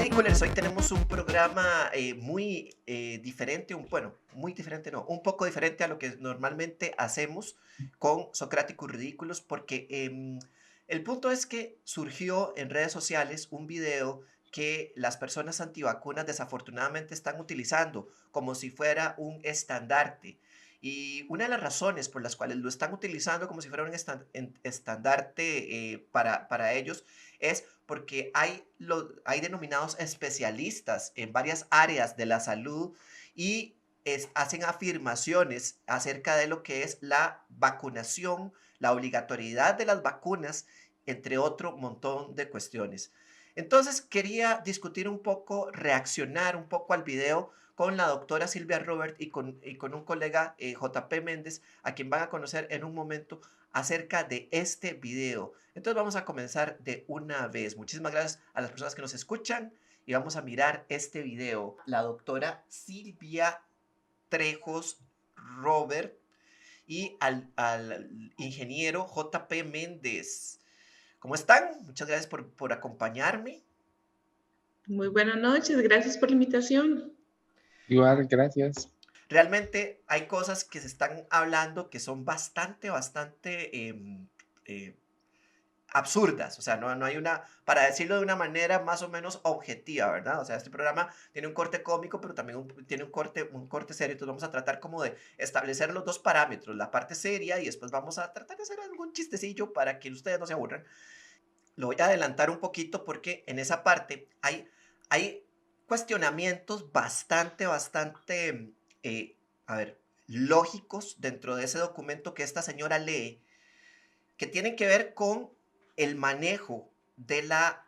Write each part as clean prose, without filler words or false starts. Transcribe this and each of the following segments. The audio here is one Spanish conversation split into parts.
Ridiculers, hoy tenemos un programa muy diferente, muy diferente no, un poco diferente a lo que normalmente hacemos con Socráticos Ridículos, porque el punto es que surgió en redes sociales un video que las personas antivacunas desafortunadamente están utilizando como si fuera un estandarte. Y una de las razones por las cuales lo están utilizando como si fuera un estandarte para ellos es porque hay denominados especialistas en varias áreas de la salud y hacen afirmaciones acerca de lo que es la vacunación, la obligatoriedad de las vacunas, entre otro montón de cuestiones. Entonces quería discutir un poco, reaccionar un poco al video con la doctora Silvia Robert y con un colega JP Méndez, a quien van a conocer en un momento acerca de este video. Entonces vamos a comenzar de una vez. Muchísimas gracias a las personas que nos escuchan y vamos a mirar este video. La doctora Silvia Trejos Robert y al ingeniero JP Méndez. ¿Cómo están? Muchas gracias por acompañarme. Muy buenas noches, gracias por la invitación. Igual, gracias. Realmente hay cosas que se están hablando que son bastante absurdas, o sea, no hay una, para decirlo de una manera más o menos objetiva, ¿verdad? O sea, este programa tiene un corte cómico, pero también tiene un corte serio, entonces vamos a tratar como de establecer los dos parámetros, la parte seria y después vamos a tratar de hacer algún chistecillo para que ustedes no se aburran. Lo voy a adelantar un poquito porque en esa parte hay cuestionamientos bastante, eh, a ver, lógicos dentro de ese documento que esta señora lee, que tienen que ver con el manejo de la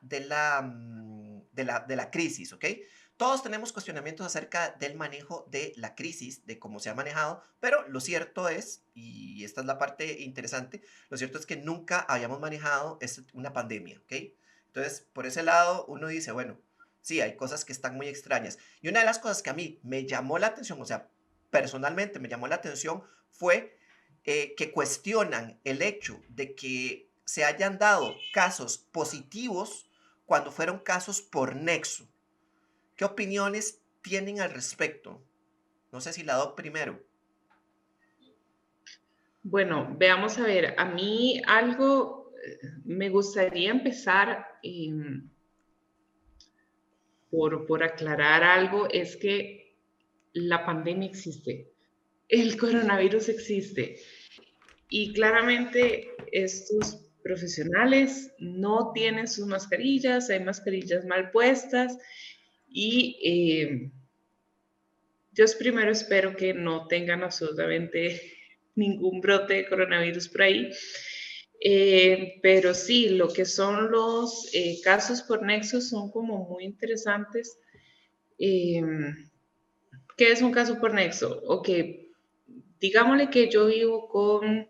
crisis, ¿ok? Todos tenemos cuestionamientos acerca del manejo de la crisis, de cómo se ha manejado, pero lo cierto es, y esta es la parte interesante, lo cierto es que nunca habíamos manejado una pandemia, ¿ok? Entonces, por ese lado, uno dice, bueno, sí, hay cosas que están muy extrañas. Y una de las cosas que a mí me llamó la atención, o sea, personalmente me llamó la atención, fue que cuestionan el hecho de que se hayan dado casos positivos cuando fueron casos por nexo. ¿Qué opiniones tienen al respecto? No sé si la doy primero. Bueno, veamos a ver, a mí me gustaría empezar por aclarar algo, es que la pandemia existe, el coronavirus existe y claramente estos profesionales no tienen sus mascarillas, hay mascarillas mal puestas y yo primero espero que no tengan absolutamente ningún brote de coronavirus por ahí. Pero sí, lo que son los casos por nexos son como muy interesantes. ¿Qué es un caso por nexo? Ok, digámosle que yo vivo con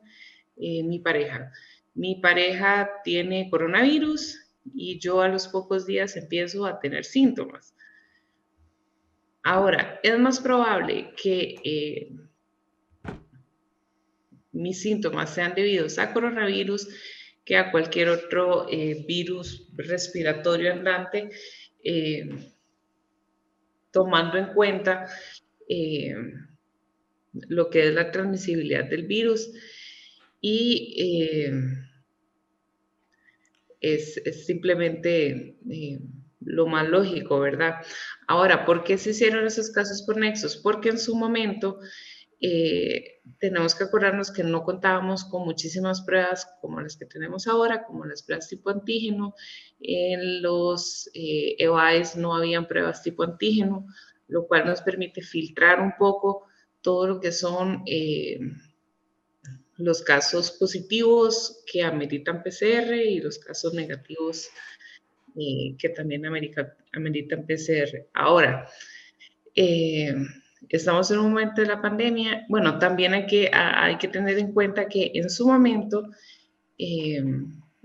mi pareja. Mi pareja tiene coronavirus y yo a los pocos días empiezo a tener síntomas. Ahora, es más probable que mis síntomas sean debidos a coronavirus que a cualquier otro virus respiratorio andante, eh, tomando en cuenta eh, lo que es la transmisibilidad del virus y es simplemente lo más lógico, ¿verdad? Ahora, ¿por qué se hicieron esos casos por nexos? Porque en su momento tenemos que acordarnos que no contábamos con muchísimas pruebas como las que tenemos ahora, como las pruebas tipo antígeno. En los EVAES no habían pruebas tipo antígeno, lo cual nos permite filtrar un poco todo lo que son los casos positivos que ameritan PCR y los casos negativos que también ameritan PCR. Ahora, estamos en un momento de la pandemia. Bueno, también hay que tener en cuenta que en su momento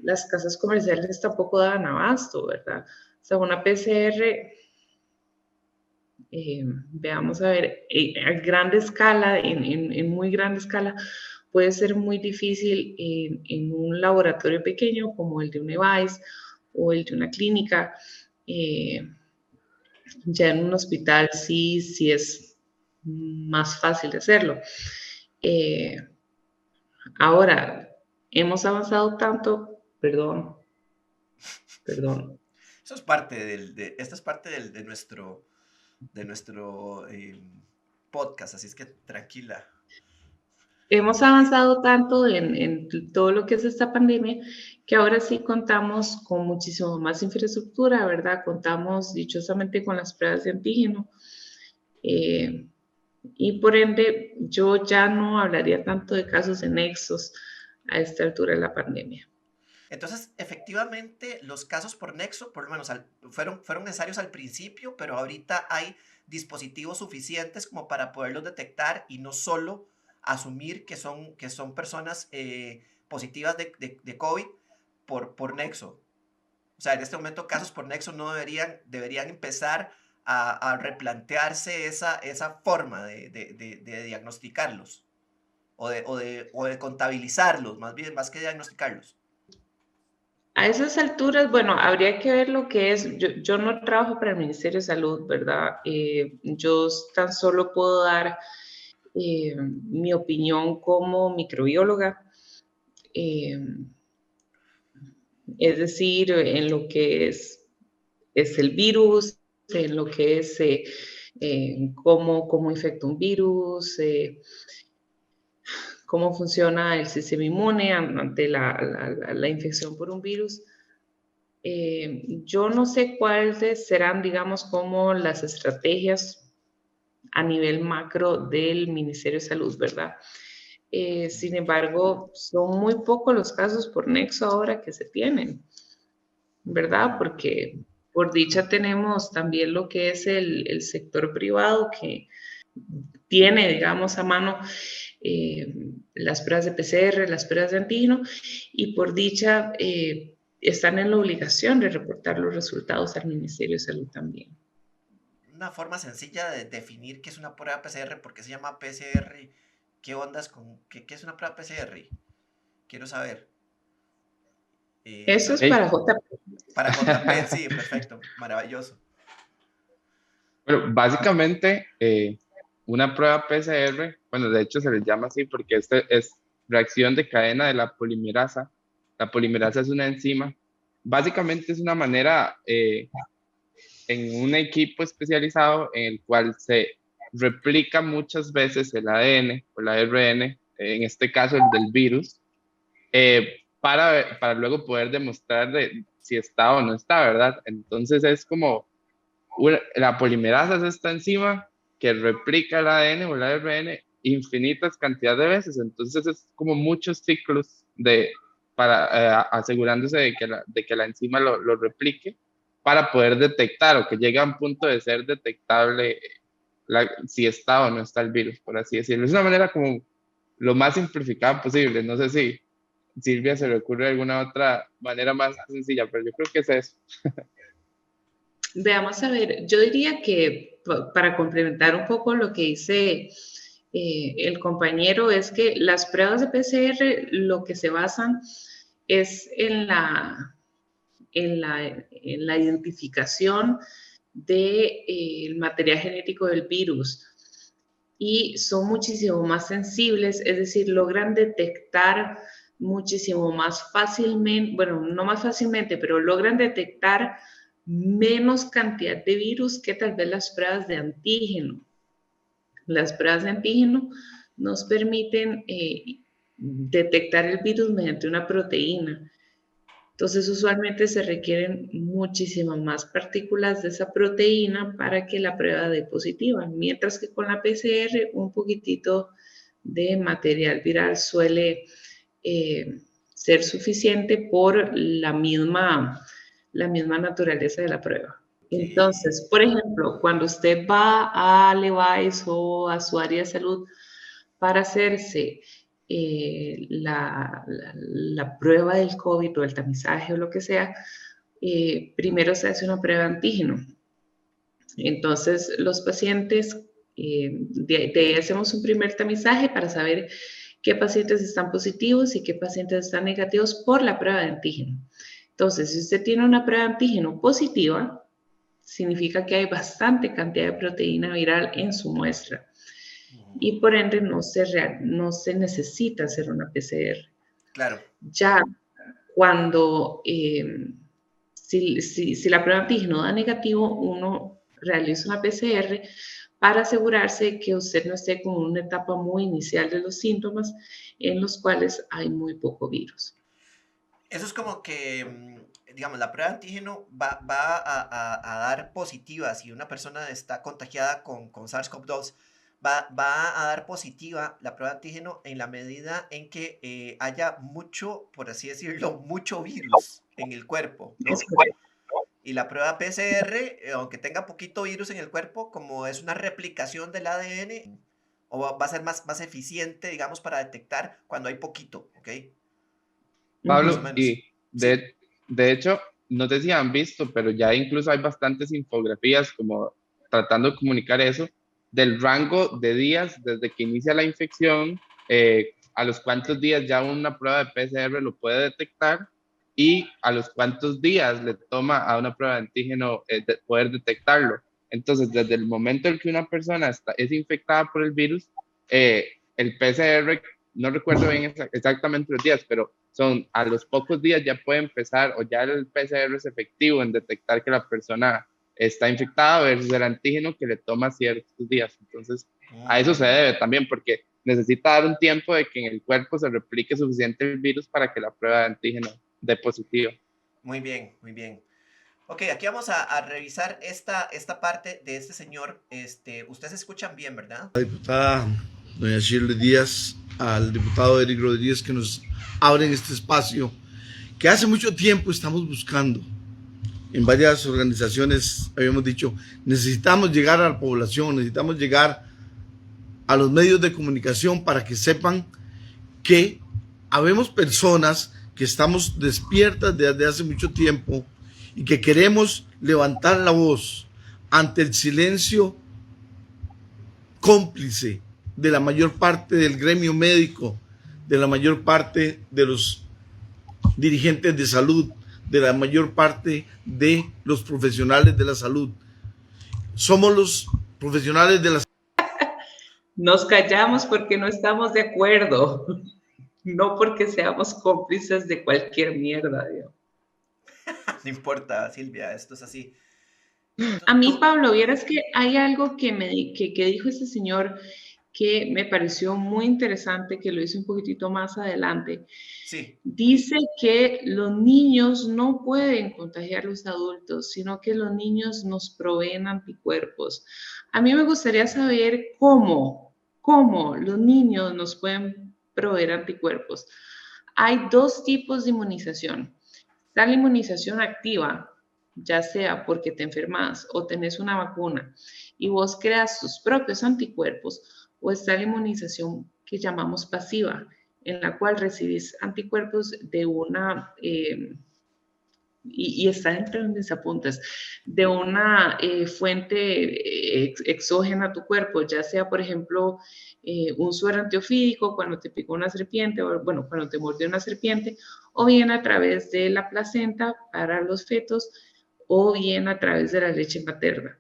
las casas comerciales tampoco daban abasto, ¿verdad? O sea, una PCR, veamos a ver, a grande escala, en muy grande escala, puede ser muy difícil en un laboratorio pequeño como el de un EVAIS o el de una clínica. Ya en un hospital sí es más fácil de hacerlo. Ahora, hemos avanzado tanto, perdón, Eso es parte esta es parte de nuestro podcast, así es que tranquila. hemos avanzado tanto en todo lo que es esta pandemia que ahora sí contamos con muchísimo más infraestructura, ¿verdad? Contamos dichosamente con las pruebas de antígeno. Y por ende, yo ya no hablaría tanto de casos de nexos a esta altura de la pandemia. Entonces, efectivamente, los casos por nexo, por lo menos fueron necesarios al principio, pero ahorita hay dispositivos suficientes como para poderlos detectar y no solo asumir que son personas positivas de COVID por nexo. O sea, en este momento casos por nexo no deberían empezar a replantearse esa forma de diagnosticarlos o de contabilizarlos, más bien, más que diagnosticarlos. A esas alturas, bueno, habría que ver lo que es, yo no trabajo para el Ministerio de Salud, ¿verdad? Yo tan solo puedo dar mi opinión como microbióloga, eh, es decir, en lo que es el virus, en lo que es cómo infecta un virus, cómo funciona el sistema inmune ante la infección por un virus. Yo no sé cuáles serán, digamos, como las estrategias a nivel macro del Ministerio de Salud, ¿verdad? Sin embargo, son muy pocos los casos por nexo ahora que se tienen, ¿verdad? Porque por dicha tenemos también lo que es el sector privado que tiene, digamos, a mano las pruebas de PCR, las pruebas de antígeno, y por dicha están en la obligación de reportar los resultados al Ministerio de Salud también. Una forma sencilla de definir qué es una prueba PCR, por qué se llama PCR, qué ondas qué es una prueba PCR. Quiero saber. Eso es Hey, para JP. Para JP, sí, perfecto, maravilloso. bueno, básicamente, una prueba PCR, bueno, de hecho se les llama así porque este es reacción de cadena de la polimerasa. La polimerasa es una enzima. Básicamente es una manera, en un equipo especializado en el cual se replica muchas veces el ADN o el ARN, en este caso el del virus, para luego poder demostrar si está o no está, ¿verdad? Entonces es como la polimerasa es esta enzima que replica el ADN o el ARN infinitas cantidades de veces, entonces es como muchos ciclos para asegurándose de que la enzima lo replique para poder detectar o que llegue a un punto de ser detectable si está o no está el virus, por así decirlo. Es una manera como lo más simplificada posible. No sé si Silvia se le ocurre alguna otra manera más sencilla, pero yo creo que es eso. Veamos a ver, yo diría que para complementar un poco lo que dice el compañero es que las pruebas de PCR lo que se basan es en la identificación del material genético del virus y son muchísimo más sensibles, es decir, logran detectar muchísimo más fácilmente, bueno, no más fácilmente, pero logran detectar menos cantidad de virus que tal vez las pruebas de antígeno. Las pruebas de antígeno nos permiten detectar el virus mediante una proteína. Entonces, usualmente se requieren muchísimas más partículas de esa proteína para que la prueba dé positiva, mientras que con la PCR un poquitito de material viral suele ser suficiente por la misma naturaleza de la prueba. Entonces, por ejemplo, cuando usted va a Levi's o a su área de salud para hacerse la prueba del COVID o el tamizaje o lo que sea, primero se hace una prueba de antígeno. Entonces, los pacientes, de ahí hacemos un primer tamizaje para saber qué pacientes están positivos y qué pacientes están negativos por la prueba de antígeno. Entonces, si usted tiene una prueba de antígeno positiva, significa que hay bastante cantidad de proteína viral en su muestra y por ende no se necesita hacer una PCR. Claro. Ya cuando, si la prueba de antígeno da negativo, uno realiza una PCR para asegurarse que usted no esté con una etapa muy inicial de los síntomas en los cuales hay muy poco virus. Eso es como que, digamos, la prueba de antígeno va a dar positiva si una persona está contagiada con SARS-CoV-2. Va a dar positiva la prueba de antígeno en la medida en que haya mucho, por así decirlo, mucho virus en el cuerpo, Es ¿no? correcto. Y la prueba PCR, aunque tenga poquito virus en el cuerpo, como es una replicación del ADN, o va a ser más eficiente, digamos, para detectar cuando hay poquito, ¿ok? Más o Pablo, menos. y Sí. de hecho, no sé si han visto, pero ya incluso hay bastantes infografías como tratando de comunicar eso, del rango de días desde que inicia la infección, a los cuántos días ya una prueba de PCR lo puede detectar y a los cuántos días le toma a una prueba de antígeno poder detectarlo. Entonces, desde el momento en que una persona es infectada por el virus, el PCR, no recuerdo bien exactamente los días, pero son a los pocos días ya puede empezar o ya el PCR es efectivo en detectar que la persona está infectada versus el antígeno que le toma ciertos días. Entonces, a eso se debe también porque necesita dar un tiempo de que en el cuerpo se replique suficiente el virus para que la prueba de antígeno dé positivo. Muy bien, muy bien. Ok, aquí vamos a revisar esta parte de este señor. Ustedes se escuchan bien, ¿verdad? La diputada doña Shirley Díaz, al diputado Eric Rodríguez, que nos abren este espacio que hace mucho tiempo estamos buscando. En varias organizaciones habíamos dicho, necesitamos llegar a la población, necesitamos llegar a los medios de comunicación para que sepan que habemos personas que estamos despiertas desde hace mucho tiempo y que queremos levantar la voz ante el silencio cómplice de la mayor parte del gremio médico, de la mayor parte de los dirigentes de salud, de la mayor parte de los profesionales de la salud. Somos los profesionales de la salud. Nos callamos porque no estamos de acuerdo, no porque seamos cómplices de cualquier mierda, Dios. No importa, Silvia, esto es así. A mí, Pablo, vieras que hay algo que dijo este señor que me pareció muy interesante, que lo hice un poquitito más adelante. Sí. Dice que los niños no pueden contagiar a los adultos, sino que los niños nos proveen anticuerpos. A mí me gustaría saber cómo los niños nos pueden proveer anticuerpos. Hay dos tipos de inmunización. Está la inmunización activa, ya sea porque te enfermas o tenés una vacuna y vos creas tus propios anticuerpos, o está la inmunización que llamamos pasiva, en la cual recibís anticuerpos de una, y está entre de mis apuntes, de una fuente exógena a tu cuerpo, ya sea, por ejemplo, un suero antiofídico cuando te picó una serpiente, o bueno, cuando te mordió una serpiente, o bien a través de la placenta para los fetos, o bien a través de la leche materna.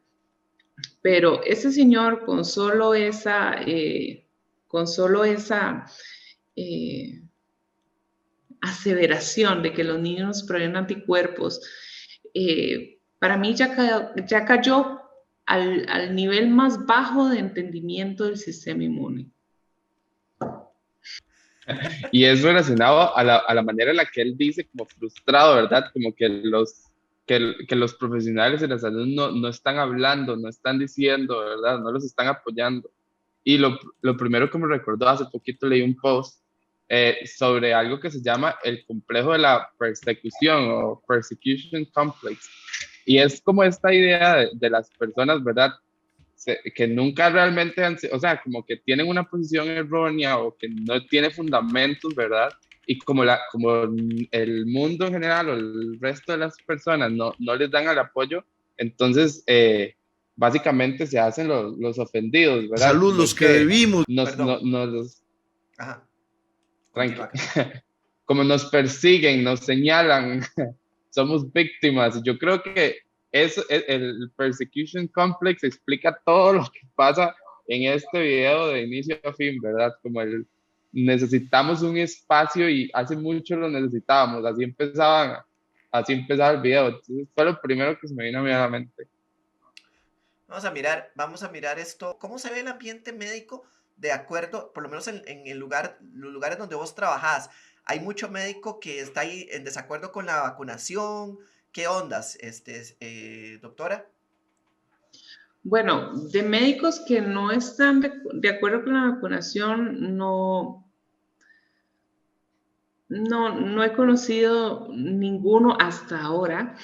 Pero ese señor con solo esa aseveración de que los niños nos proveen anticuerpos, para mí ya cayó al nivel más bajo de entendimiento del sistema inmune. Y es relacionado a la manera en la que él dice como frustrado, ¿verdad? Como que los profesionales de la salud no están hablando, no están diciendo, ¿verdad? No los están apoyando. Y lo primero que me recordó, hace poquito leí un post sobre algo que se llama el complejo de la persecución o persecution complex. Y es como esta idea de las personas, ¿verdad? Que nunca realmente o sea, como que tienen una posición errónea o que no tiene fundamentos, ¿verdad? Y como el mundo en general o el resto de las personas no les dan el apoyo, entonces básicamente se hacen los ofendidos, ¿verdad? Salud, los que debimos. Ajá. Tranquilo. Como nos persiguen, nos señalan, somos víctimas. Yo creo que el Persecution Complex explica todo lo que pasa en este video de inicio a fin, ¿verdad? Como necesitamos un espacio y hace mucho lo necesitábamos, así empezaba el video. Entonces fue lo primero que se me vino a mí a la mente. Vamos a mirar esto, cómo se ve el ambiente médico de acuerdo, por lo menos en los lugares donde vos trabajás. Hay mucho médico que está ahí en desacuerdo con la vacunación. ¿Qué ondas, doctora? Bueno, de médicos que no están de acuerdo con la vacunación, no he conocido ninguno hasta ahora.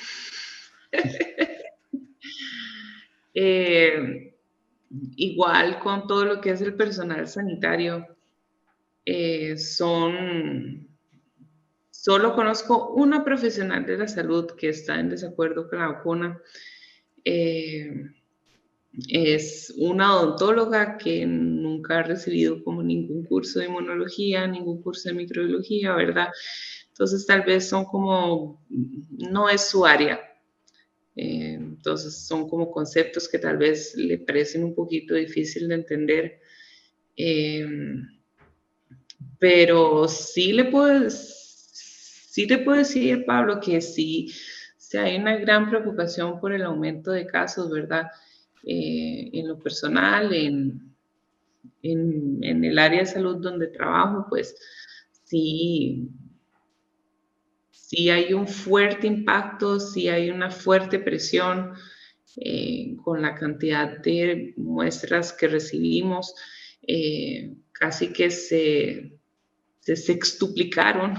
Igual con todo lo que es el personal sanitario, solo conozco una profesional de la salud que está en desacuerdo con la vacuna. Es una odontóloga que nunca ha recibido como ningún curso de inmunología, ningún curso de microbiología, ¿verdad? Entonces tal vez no es su área. Entonces son como conceptos que tal vez le parecen un poquito difícil de entender. Pero sí le puedo decir, Pablo, que sí hay una gran preocupación por el aumento de casos, ¿verdad? En lo personal, en el área de salud donde trabajo, pues sí hay un fuerte impacto, sí hay una fuerte presión con la cantidad de muestras que recibimos. Casi que se sextuplicaron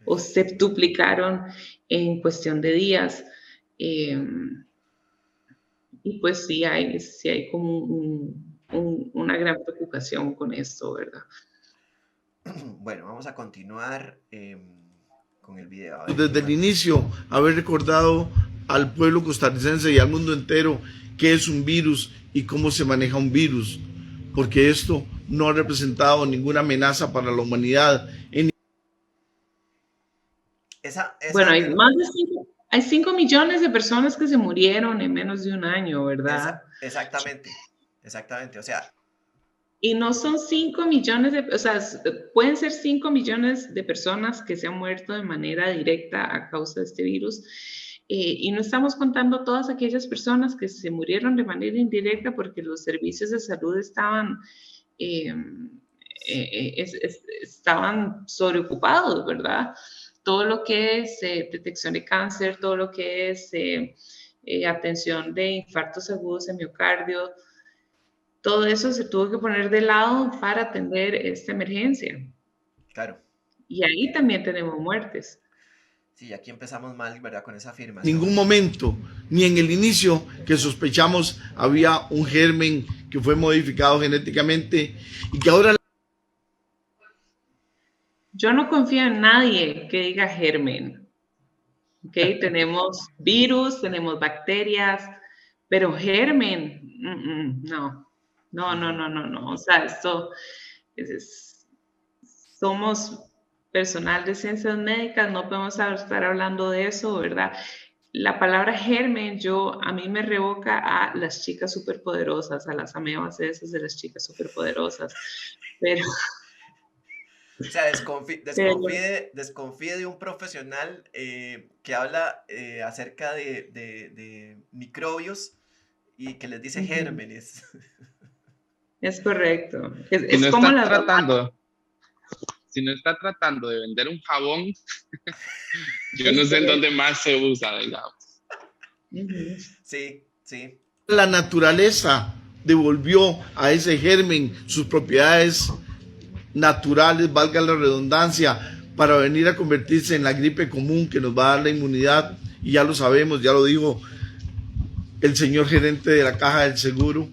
o septuplicaron en cuestión de días. Y pues sí hay como una gran preocupación con esto, ¿verdad? Bueno, vamos a continuar con el video. Desde el inicio, haber recordado al pueblo costarricense y al mundo entero qué es un virus y cómo se maneja un virus, porque esto no ha representado ninguna amenaza para la humanidad. Bueno, hay 5 millones de personas que se murieron en menos de un año, ¿verdad? Exactamente. O sea, y no son 5 millones o sea, pueden ser 5 millones de personas que se han muerto de manera directa a causa de este virus. Y no estamos contando todas aquellas personas que se murieron de manera indirecta porque los servicios de salud estaban sobreocupados, ¿verdad? Todo lo que es detección de cáncer, todo lo que es atención de infartos agudos de miocardio, todo eso se tuvo que poner de lado para atender esta emergencia. Claro. Y ahí también tenemos muertes. Sí, aquí empezamos mal, ¿verdad? Con esa afirmación. Ningún momento, ni en el inicio que sospechamos, había un germen que fue modificado genéticamente y que ahora... Yo no confío en nadie que diga germen. ¿Ok? Tenemos virus, tenemos bacterias, pero germen, no. O sea, somos personal de ciencias médicas, no podemos estar hablando de eso, ¿verdad? La palabra germen a mí me revoca a las chicas superpoderosas, a las amebas esas de las chicas superpoderosas, pero... O sea, desconfíe de un profesional que habla acerca de microbios y que les dice gérmenes. Es correcto. Si no está tratando de vender un jabón, yo no sé en dónde más se usa, digamos. Sí. La naturaleza devolvió a ese germen sus propiedades naturales, valga la redundancia, para venir a convertirse en la gripe común que nos va a dar la inmunidad, y ya lo sabemos, ya lo dijo el señor gerente de la Caja del Seguro,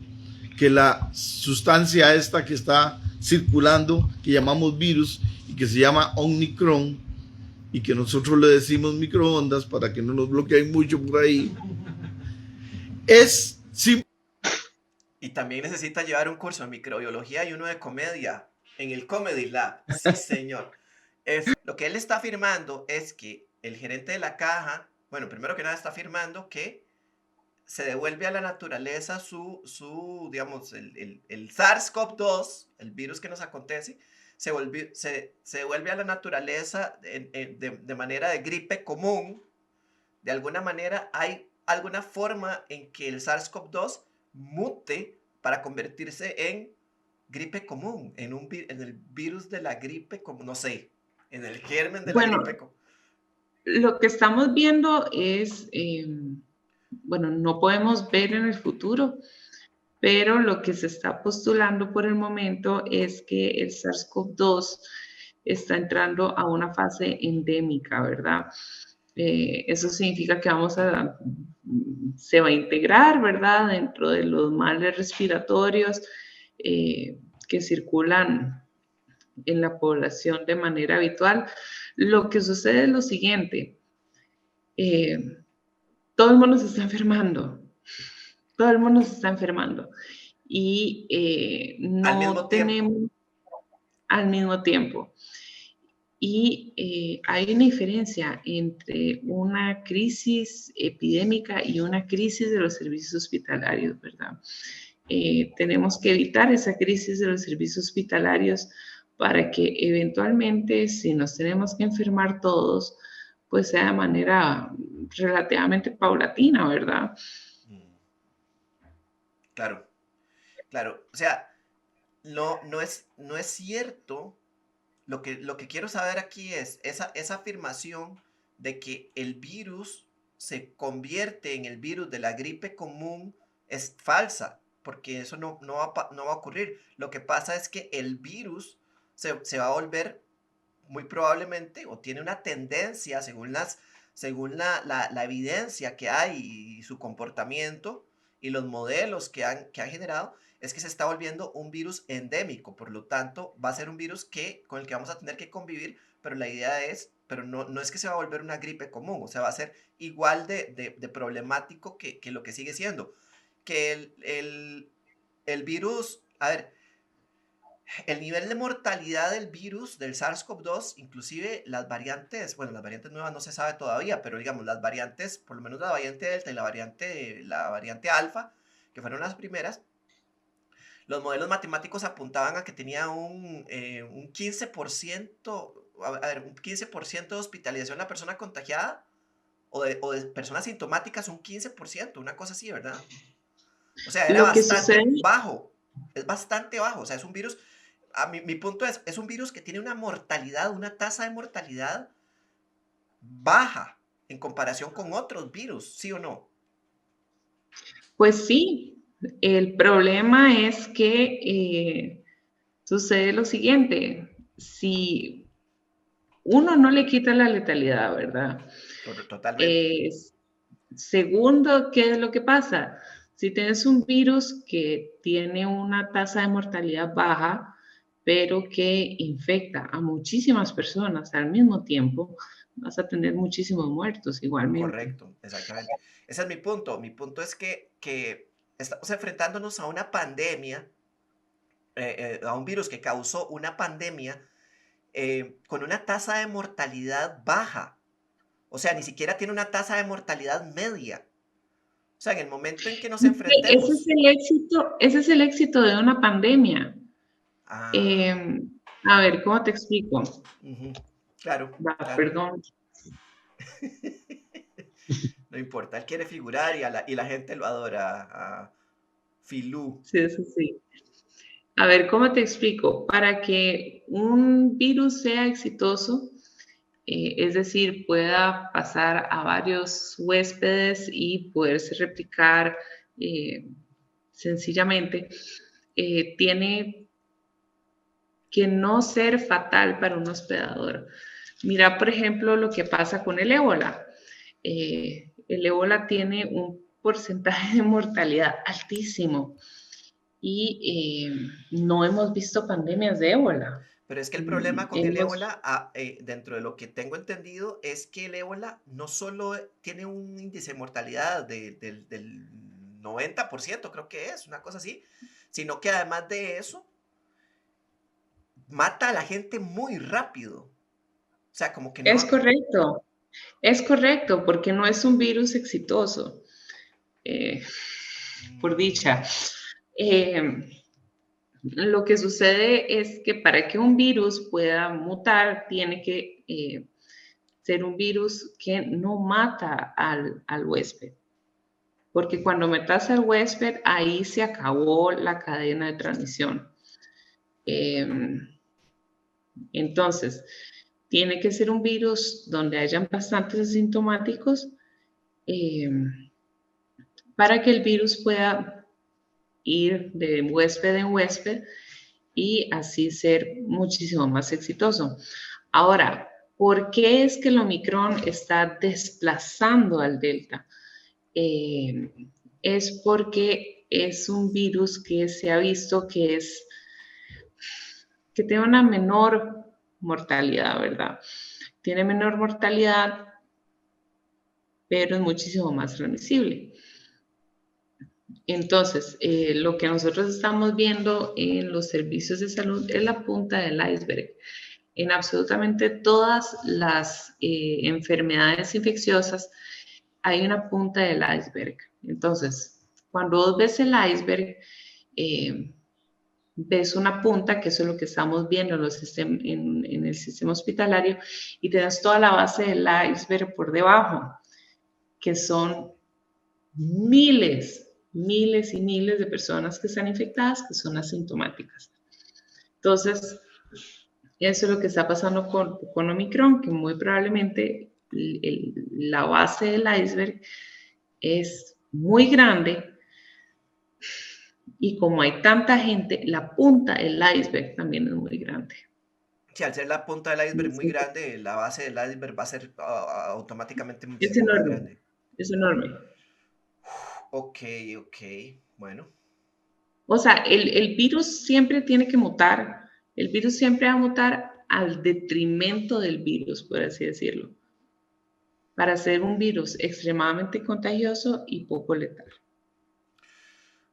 que la sustancia esta que está circulando, que llamamos virus y que se llama Omicron, y que nosotros le decimos microondas para que no nos bloqueen mucho por ahí, es simple. Y también necesita llevar un curso de microbiología y uno de comedia en el Comedy Lab. Sí, señor. Lo que él está afirmando es que el gerente de la caja, bueno, primero que nada está afirmando que se devuelve a la naturaleza digamos, el SARS-CoV-2, el virus que nos acontece, se devuelve a la naturaleza de manera de gripe común. De alguna manera hay alguna forma en que el SARS-CoV-2 mute para convertirse en gripe común, en el virus de la gripe, como no sé, en el germen de la Bueno, gripe común. lo que estamos viendo es, bueno, no podemos ver en el futuro, pero lo que se está postulando por el momento es que el SARS-CoV-2 está entrando a una fase endémica, ¿verdad? Eso significa que se va a integrar, ¿verdad?, dentro de los males respiratorios que circulan en la población de manera habitual. Lo que sucede es lo siguiente, todo el mundo se está enfermando, todo el mundo se está enfermando y no tenemos al mismo tiempo. Y hay una diferencia entre una crisis epidémica y una crisis de los servicios hospitalarios, ¿verdad? Tenemos que evitar esa crisis de los servicios hospitalarios para que eventualmente, si nos tenemos que enfermar todos, pues sea de manera relativamente paulatina, ¿verdad? Claro, claro. O sea, no es cierto. Lo que quiero saber aquí es esa afirmación de que el virus se convierte en el virus de la gripe común es falsa, porque eso no va a ocurrir. Lo que pasa es que el virus se va a volver muy probablemente, o tiene una tendencia, según la evidencia que hay y su comportamiento y los modelos que han generado, es que se está volviendo un virus endémico. Por lo tanto, va a ser un virus con el que vamos a tener que convivir, pero la idea es, pero no es que se va a volver una gripe común, o sea, va a ser igual de problemático que lo que sigue siendo. Que el virus, a ver, el nivel de mortalidad del virus, del SARS-CoV-2, inclusive las variantes nuevas no se sabe todavía, pero digamos, las variantes, por lo menos la variante Delta y la variante Alfa, que fueron las primeras, los modelos matemáticos apuntaban a que tenía un 15%, un 15% de hospitalización la persona contagiada, o de personas sintomáticas un 15%, una cosa así, ¿verdad? O sea, era bastante bajo, es bastante bajo, o sea, es un virus, mi punto es un virus que tiene una tasa de mortalidad baja en comparación con otros virus, ¿sí o no? Pues sí, el problema es que sucede lo siguiente, si uno no le quita la letalidad, ¿verdad? Totalmente. Segundo, ¿qué es lo que pasa? Si tienes un virus que tiene una tasa de mortalidad baja, pero que infecta a muchísimas personas al mismo tiempo, vas a tener muchísimos muertos igualmente. Correcto, exactamente. Ese es mi punto. Mi punto es que estamos enfrentándonos a una pandemia, a un virus que causó una pandemia con una tasa de mortalidad baja. O sea, ni siquiera tiene una tasa de mortalidad media. O sea, en el momento en que nos enfrentemos... Ese es el éxito de una pandemia. Ah. A ver, ¿cómo te explico? Claro, claro. Perdón. No importa, él quiere figurar y la gente lo adora. A Filú. Sí, eso sí. A ver, ¿cómo te explico? Para que un virus sea exitoso, es decir, pueda pasar a varios huéspedes y poderse replicar sencillamente, tiene que no ser fatal para un hospedador. Mira, por ejemplo, lo que pasa con el ébola. El ébola tiene un porcentaje de mortalidad altísimo y no hemos visto pandemias de ébola. Pero es que el problema con el ébola, dentro de lo que tengo entendido, es que el ébola no solo tiene un índice de mortalidad del 90%, creo que es, una cosa así, sino que además de eso, mata a la gente muy rápido. O sea, como que no... Es correcto, porque no es un virus exitoso. por dicha. Lo que sucede es que para que un virus pueda mutar, tiene que ser un virus que no mata al huésped. Porque cuando metas al huésped, ahí se acabó la cadena de transmisión. Entonces, tiene que ser un virus donde hayan bastantes asintomáticos para que el virus pueda ir de huésped en huésped y así ser muchísimo más exitoso. Ahora, ¿por qué es que el Omicron está desplazando al Delta? Es porque es un virus que se ha visto que tiene una menor mortalidad, ¿verdad? Tiene menor mortalidad, pero es muchísimo más transmisible. Entonces, lo que nosotros estamos viendo en los servicios de salud es la punta del iceberg. En absolutamente todas las enfermedades infecciosas hay una punta del iceberg. Entonces, cuando vos ves el iceberg, ves una punta, que eso es lo que estamos viendo en el sistema hospitalario, y te das toda la base del iceberg por debajo, que son miles y miles de personas que están infectadas, que son asintomáticas. Entonces, eso es lo que está pasando con Omicron, que muy probablemente la base del iceberg es muy grande y como hay tanta gente, la punta del iceberg también es muy grande. Sí, al ser la punta del iceberg muy grande, la base del iceberg va a ser automáticamente Es muchísimo más enorme, grande. es enorme. Ok, bueno. O sea, el virus siempre tiene que mutar. El virus siempre va a mutar al detrimento del virus, por así decirlo, para ser un virus extremadamente contagioso y poco letal.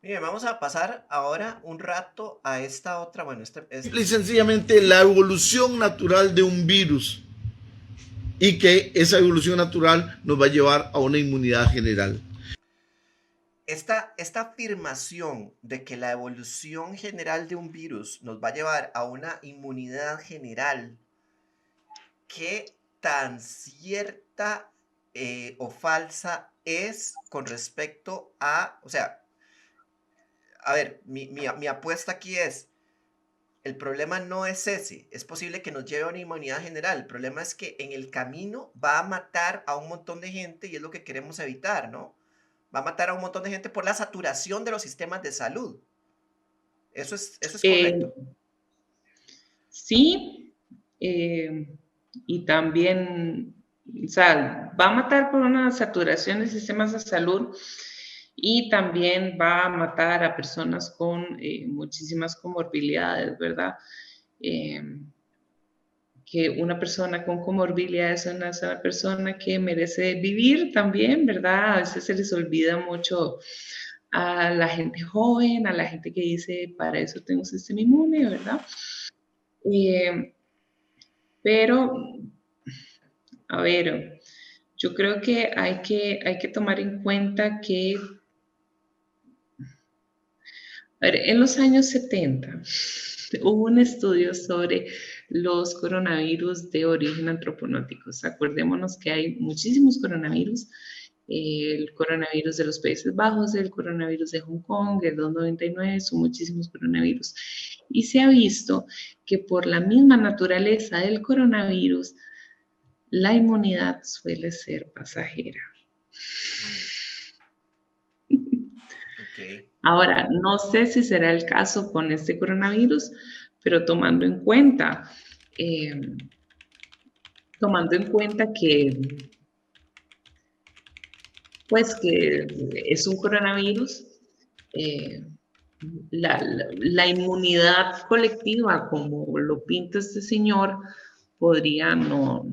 Bien, vamos a pasar ahora un rato a esta otra, bueno, Simple y sencillamente la evolución natural de un virus, y que esa evolución natural nos va a llevar a una inmunidad general. Esta afirmación de que la evolución general de un virus nos va a llevar a una inmunidad general, ¿qué tan cierta o falsa es con respecto a, o sea, a ver, mi apuesta aquí es, el problema no es ese, es posible que nos lleve a una inmunidad general, el problema es que en el camino va a matar a un montón de gente y es lo que queremos evitar, ¿no? Va a matar a un montón de gente por la saturación de los sistemas de salud. Eso es correcto. Sí, y también, o sea, va a matar por una saturación de sistemas de salud y también va a matar a personas con muchísimas comorbilidades, ¿verdad? Que una persona con comorbilidades es una persona que merece vivir también, ¿verdad? A veces se les olvida mucho a la gente joven, a la gente que dice, para eso tengo un sistema inmune, ¿verdad? Pero, a ver, yo creo que hay que tomar en cuenta que, a ver, en los años 70 hubo un estudio sobre los coronavirus de origen antropomórfico. Acordémonos que hay muchísimos coronavirus, el coronavirus de los Países Bajos, el coronavirus de Hong Kong, el 299, son muchísimos coronavirus. Y se ha visto que por la misma naturaleza del coronavirus, la inmunidad suele ser pasajera. Okay. Ahora, no sé si será el caso con este coronavirus, pero tomando en cuenta que pues que es un coronavirus, la inmunidad colectiva, como lo pinta este señor, podría no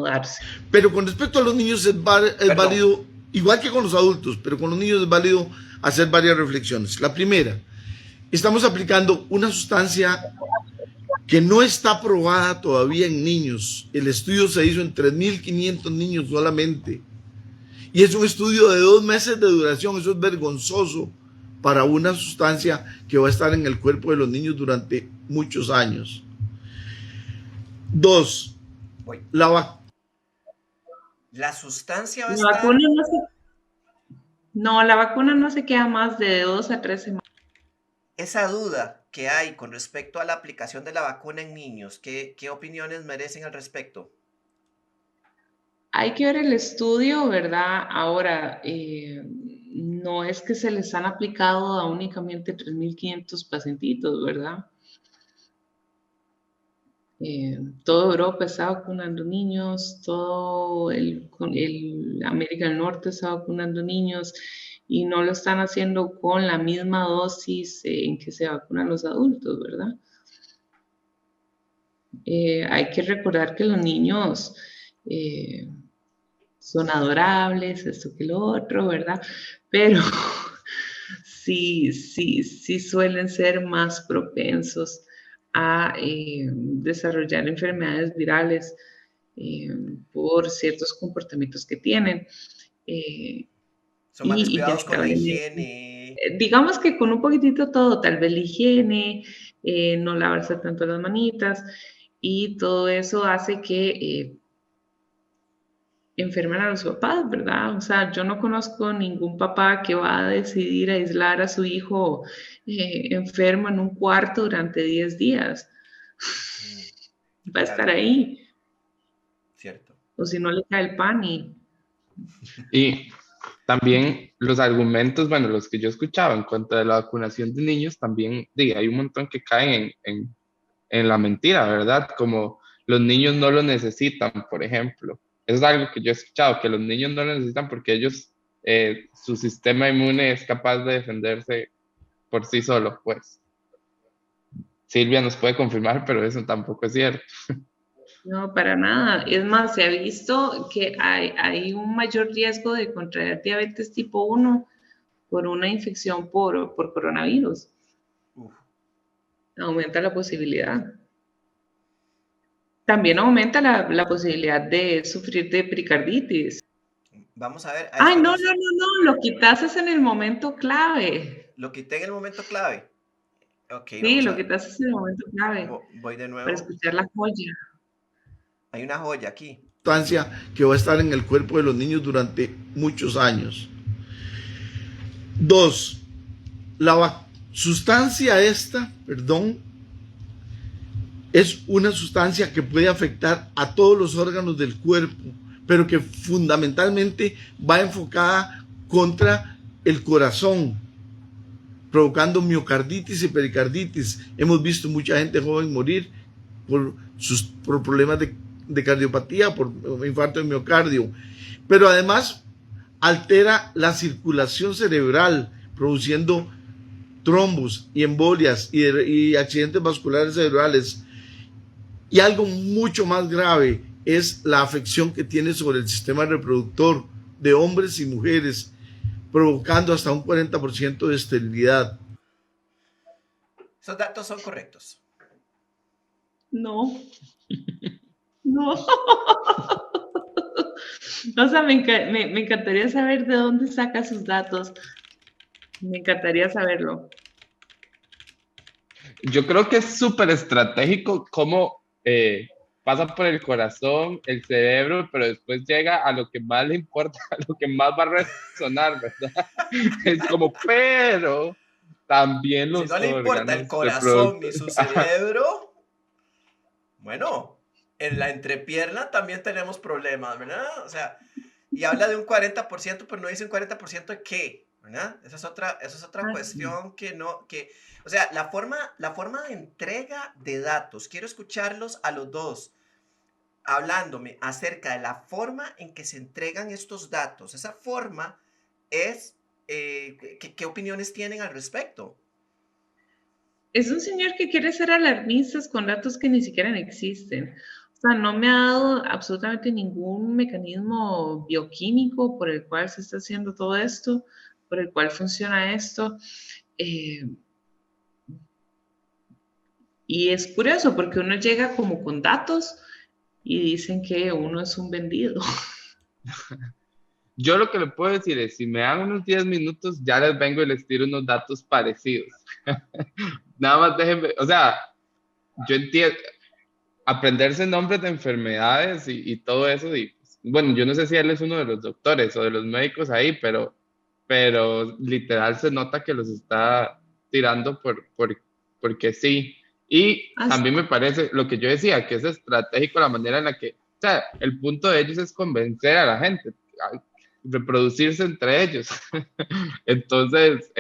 darse. Pero con respecto a los niños es válido, igual que con los adultos, pero con los niños es válido hacer varias reflexiones. La primera, estamos aplicando una sustancia que no está probada todavía en niños. El estudio se hizo en 3.500 niños solamente. Y es un estudio de 2 meses de duración. Eso es vergonzoso para una sustancia que va a estar en el cuerpo de los niños durante muchos años. 2. La sustancia va a La estar... vacuna la vacuna no se queda más de 2 a 3 semanas. Esa duda que hay con respecto a la aplicación de la vacuna en niños, ¿qué opiniones merecen al respecto? Hay que ver el estudio, ¿verdad? Ahora, no es que se les han aplicado a únicamente 3.500 pacientitos, ¿verdad? Toda Europa está vacunando niños, todo el América del Norte está vacunando niños y no lo están haciendo con la misma dosis en que se vacunan los adultos, ¿verdad? Hay que recordar que los niños son adorables, esto que lo otro, ¿verdad? Pero sí suelen ser más propensos a desarrollar enfermedades virales por ciertos comportamientos que tienen. Son más descuidados con la higiene. Digamos que con un poquitito todo, tal vez la higiene, no lavarse tanto las manitas, y todo eso hace que enferman a los papás, ¿verdad? O sea, yo no conozco ningún papá que va a decidir aislar a su hijo enfermo en un cuarto durante 10 días. Va a estar ahí. Cierto. O si no le cae el pan Y también los argumentos, bueno, los que yo escuchaba en cuanto a la vacunación de niños, también hay un montón que caen en la mentira, ¿verdad? Como los niños no lo necesitan, por ejemplo. Eso es algo que yo he escuchado, que los niños no lo necesitan porque ellos, su sistema inmune es capaz de defenderse por sí solo, pues. Silvia nos puede confirmar, pero eso tampoco es cierto. No, para nada. Es más, se ha visto que hay un mayor riesgo de contraer diabetes tipo 1 por una infección por coronavirus. Aumenta la posibilidad. También aumenta la posibilidad de sufrir de pericarditis. Vamos a ver. Ay, no, lo quitaste en el momento clave. Lo quité en el momento clave. Okay, sí, lo quitaste en el momento clave. Voy de nuevo. Para escuchar la joya. Hay una joya aquí. Sustancia que va a estar en el cuerpo de los niños durante muchos años. 2. La sustancia esta, es una sustancia que puede afectar a todos los órganos del cuerpo, pero que fundamentalmente va enfocada contra el corazón, provocando miocarditis y pericarditis. Hemos visto mucha gente joven morir por problemas de cardiopatía, por infarto de miocardio, pero además altera la circulación cerebral, produciendo trombos y embolias y accidentes vasculares cerebrales. Y algo mucho más grave es la afección que tiene sobre el sistema reproductor de hombres y mujeres, provocando hasta un 40% de esterilidad. ¿Esos datos son correctos? No. No. O sea, me encantaría saber de dónde saca sus datos. Me encantaría saberlo. Yo creo que es súper estratégico cómo pasa por el corazón, el cerebro, pero después llega a lo que más le importa, a lo que más va a resonar, ¿verdad? Es como, pero también los órganos. Si no le importa el corazón ni su cerebro, bueno, en la entrepierna también tenemos problemas, ¿verdad? O sea, y habla de un 40%, pero no dice un 40% de qué, ¿verdad? Esa es otra cuestión o sea, la forma de entrega de datos, quiero escucharlos a los dos, hablándome acerca de la forma en que se entregan estos datos. Esa forma es, ¿qué opiniones tienen al respecto? Es un señor que quiere ser alarmista con datos que ni siquiera existen. O sea, no me ha dado absolutamente ningún mecanismo bioquímico por el cual se está haciendo todo esto, por el cual funciona esto. Y es curioso porque uno llega como con datos y dicen que uno es un vendido. yo lo que le puedo decir es, si me dan unos 10 minutos, ya les vengo y les tiro unos datos parecidos. Nada más déjenme, o sea, yo entiendo, aprenderse nombres de enfermedades y todo eso, y bueno, yo no sé si él es uno de los doctores o de los médicos ahí, pero literal se nota que los está tirando porque sí. Y Así. también me parece lo que yo decía, que es estratégico la manera en la que, o sea, el punto de ellos es convencer a la gente, reproducirse entre ellos. Entonces,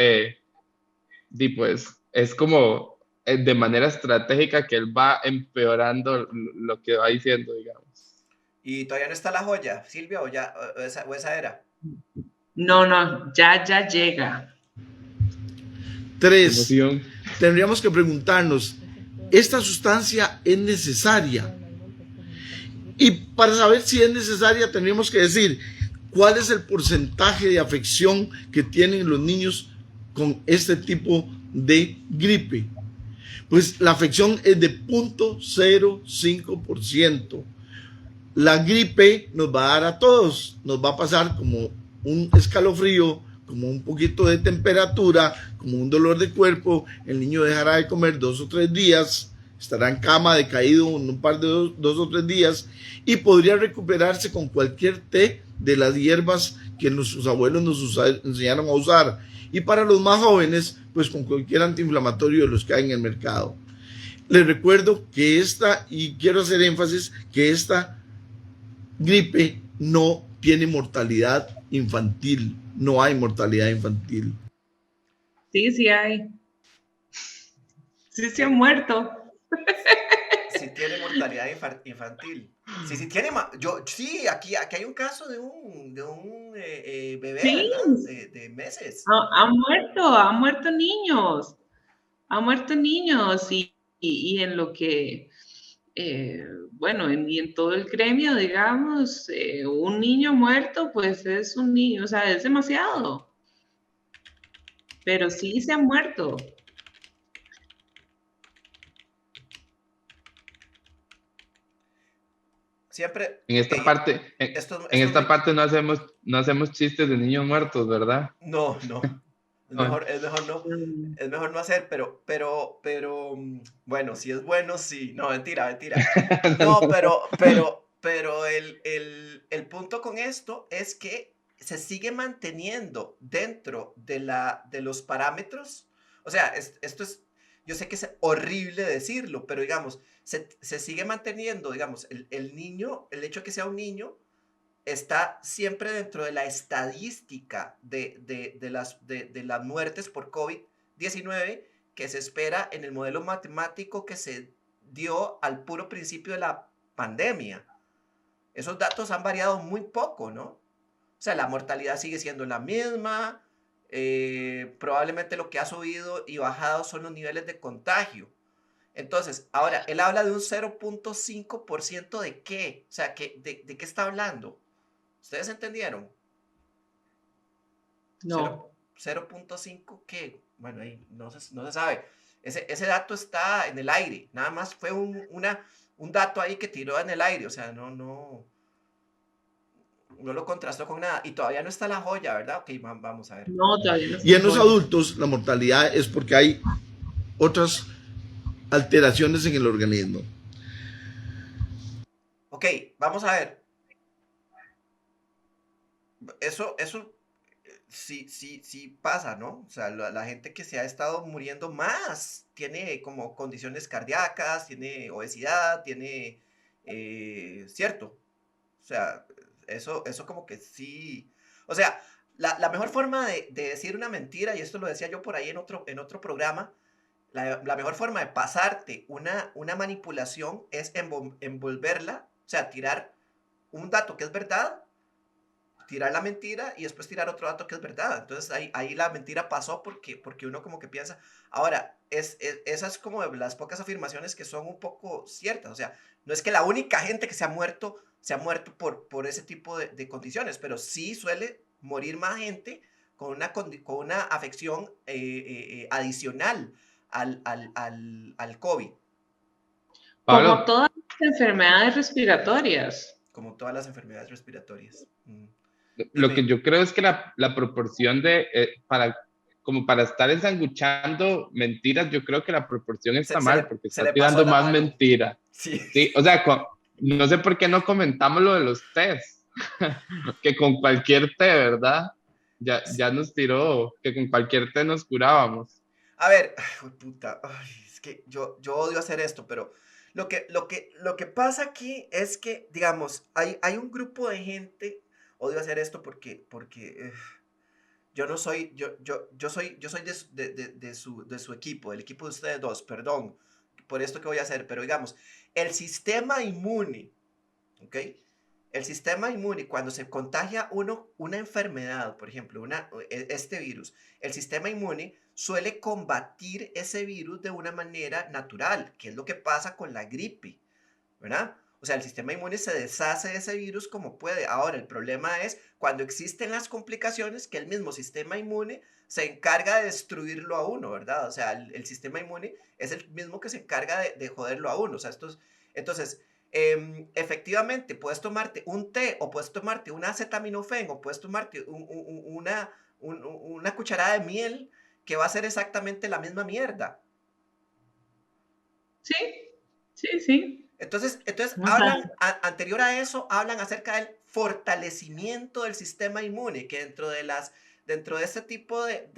pues es como de manera estratégica que él va empeorando lo que va diciendo, digamos. Y todavía no está la joya, Silvia, o esa era. No, no, ya llega. 3. Emoción. Tendríamos que preguntarnos, ¿esta sustancia es necesaria? Y para saber si es necesaria, tendríamos que decir, ¿cuál es el porcentaje de afección que tienen los niños con este tipo de gripe? Pues la afección es de 0.05%. La gripe nos va a dar a todos, nos va a pasar como un escalofrío, como un poquito de temperatura, como un dolor de cuerpo. El niño dejará de comer 2 o 3 días, estará en cama decaído un par de 2 o 3 días y podría recuperarse con cualquier té de las hierbas que nuestros abuelos nos enseñaron a usar. Y para los más jóvenes, pues con cualquier antiinflamatorio de los que hay en el mercado. Les recuerdo que y quiero hacer énfasis, que esta gripe no tiene mortalidad infantil, no hay mortalidad infantil. Sí hay. Sí se han muerto. Sí tiene mortalidad infantil. Sí tiene. Sí, aquí hay un caso de un bebé, Sí. ¿verdad? De meses. Han muerto niños. Han muerto niños y en lo que, bueno, y en todo el gremio, digamos, un niño muerto, pues es un niño, o sea, es demasiado. Pero sí se han muerto. Siempre. En esta parte, no hacemos chistes de niños muertos, ¿verdad? No. Es mejor no. Mm. Es mejor no hacer, pero, bueno, si es bueno, sí. No, mentira. No, pero el punto con esto es que se sigue manteniendo dentro de los parámetros. O sea, esto es, yo sé que es horrible decirlo, pero digamos, se sigue manteniendo, digamos, el niño, el hecho de que sea un niño, está siempre dentro de la estadística de las muertes por COVID-19 que se espera en el modelo matemático que se dio al puro principio de la pandemia. Esos datos han variado muy poco, ¿no? O sea, la mortalidad sigue siendo la misma, probablemente lo que ha subido y bajado son los niveles de contagio. Entonces, ahora, él habla de un 0.5% de qué, o sea, ¿de qué está hablando? ¿Ustedes entendieron? No. 0.5 qué, bueno, ahí no se sabe. Ese dato está en el aire, nada más fue un dato ahí que tiró en el aire, o sea, no lo contrastó con nada. Y todavía no está la joya, ¿verdad? Ok, vamos a ver. No, todavía no. Y en los adultos la mortalidad es porque hay otras alteraciones en el organismo. Ok, vamos a ver. Eso sí pasa, ¿no? O sea, la gente que se ha estado muriendo más tiene como condiciones cardíacas, tiene obesidad, tiene, cierto. O sea, eso como que sí. O sea, la mejor forma de decir una mentira, y esto lo decía yo por ahí en otro programa, la mejor forma de pasarte una manipulación es envolverla, o sea, tirar un dato que es verdad, tirar la mentira y después tirar otro dato que es verdad. Entonces ahí la mentira pasó porque uno como que piensa. Ahora, esas es como de las pocas afirmaciones que son un poco ciertas. O sea, no es que la única gente que se ha muerto por ese tipo de condiciones, pero sí suele morir más gente con una afección adicional al COVID. Pablo, Como todas las enfermedades respiratorias. Como todas las enfermedades respiratorias. Lo que Dime. yo creo es que la proporción como para estar ensanguchando mentiras, yo creo que la proporción está mal, porque Se está le pasó tirando la más mano. mentira. Sí. Sí, o sea, no sé por qué no comentamos lo de los test, que con cualquier té, ¿verdad? Ya nos tiró, que con cualquier té nos curábamos. A ver, ay, puta, ay, es que yo odio hacer esto, pero lo que pasa aquí es que, digamos, hay un grupo de gente, odio hacer esto porque yo no soy, yo soy de su equipo, el equipo de ustedes dos, perdón, por esto que voy a hacer, pero digamos, el sistema inmune, ¿ok? El sistema inmune, cuando se contagia uno una enfermedad, por ejemplo, este virus, el sistema inmune suele combatir ese virus de una manera natural, que es lo que pasa con la gripe, ¿verdad? O sea, el sistema inmune se deshace de ese virus como puede. Ahora, el problema es cuando existen las complicaciones que el mismo sistema inmune se encarga de destruirlo a uno, ¿verdad? O sea, el sistema inmune es el mismo que se encarga de joderlo a uno. O sea, entonces, efectivamente, puedes tomarte un té o puedes tomarte un acetaminofén o puedes tomarte una cucharada de miel que va a ser exactamente la misma mierda. Sí, sí, sí. Entonces O sea, anterior a eso, hablan acerca del fortalecimiento del sistema inmune, que dentro de este tipo de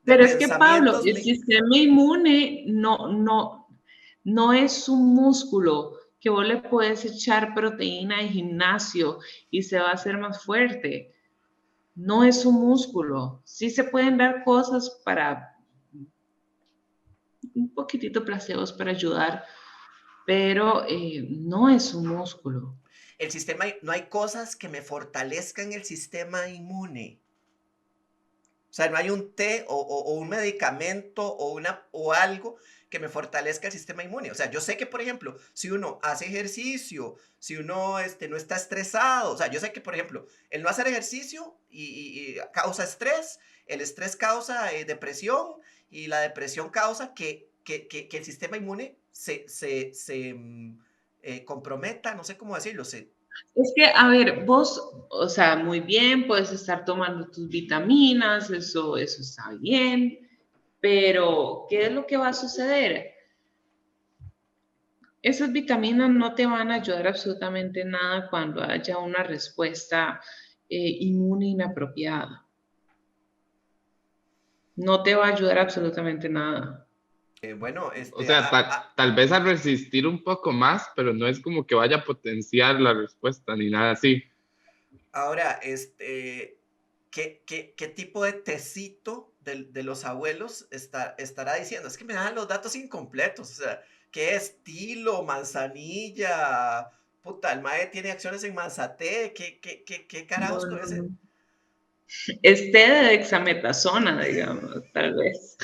pero es que Pablo, pensamientos, el sistema inmune no es un músculo que vos le puedes echar proteína de gimnasio y se va a hacer más fuerte. No es un músculo. Sí se pueden dar cosas para un poquitito placebos para ayudar, pero no es un músculo. no hay cosas que me fortalezcan el sistema inmune. O sea, no hay un té o un medicamento o algo que me fortalezca el sistema inmune. O sea, yo sé que, por ejemplo, si uno hace ejercicio, si uno no está estresado, o sea, yo sé que, por ejemplo, el no hacer ejercicio y causa estrés, el estrés causa depresión y la depresión causa que el sistema inmune se comprometa, no sé cómo decirlo, Es que, a ver, vos, o sea, muy bien, puedes estar tomando tus vitaminas, eso está bien, pero ¿qué es lo que va a suceder? Esas vitaminas no te van a ayudar absolutamente nada cuando haya una respuesta inmune inapropiada. No te va a ayudar absolutamente nada. bueno, O sea, tal vez a resistir un poco más, pero no es como que vaya a potenciar la respuesta ni nada así. ahora, ¿qué tipo de tecito de los abuelos estará diciendo? Es que me dan los datos incompletos, o sea, ¿qué estilo? Manzanilla, puta, el mae tiene acciones en Manzaté, ¿qué carajos No, con no, ese? no. Té de dexametasona, digamos, tal vez.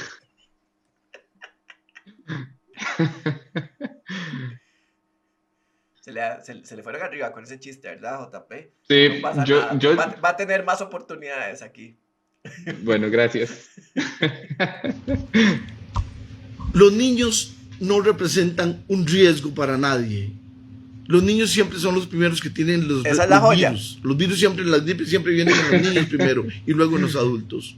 Se le fueron arriba con ese chiste, ¿verdad, JP? No Sí, pasa nada, va a tener más oportunidades aquí. bueno, gracias. Los niños no representan un riesgo para nadie. Los niños siempre son los primeros que tienen los Esa es la joya. virus. Los virus siempre, las gripes siempre vienen en los niños primero y luego en los adultos.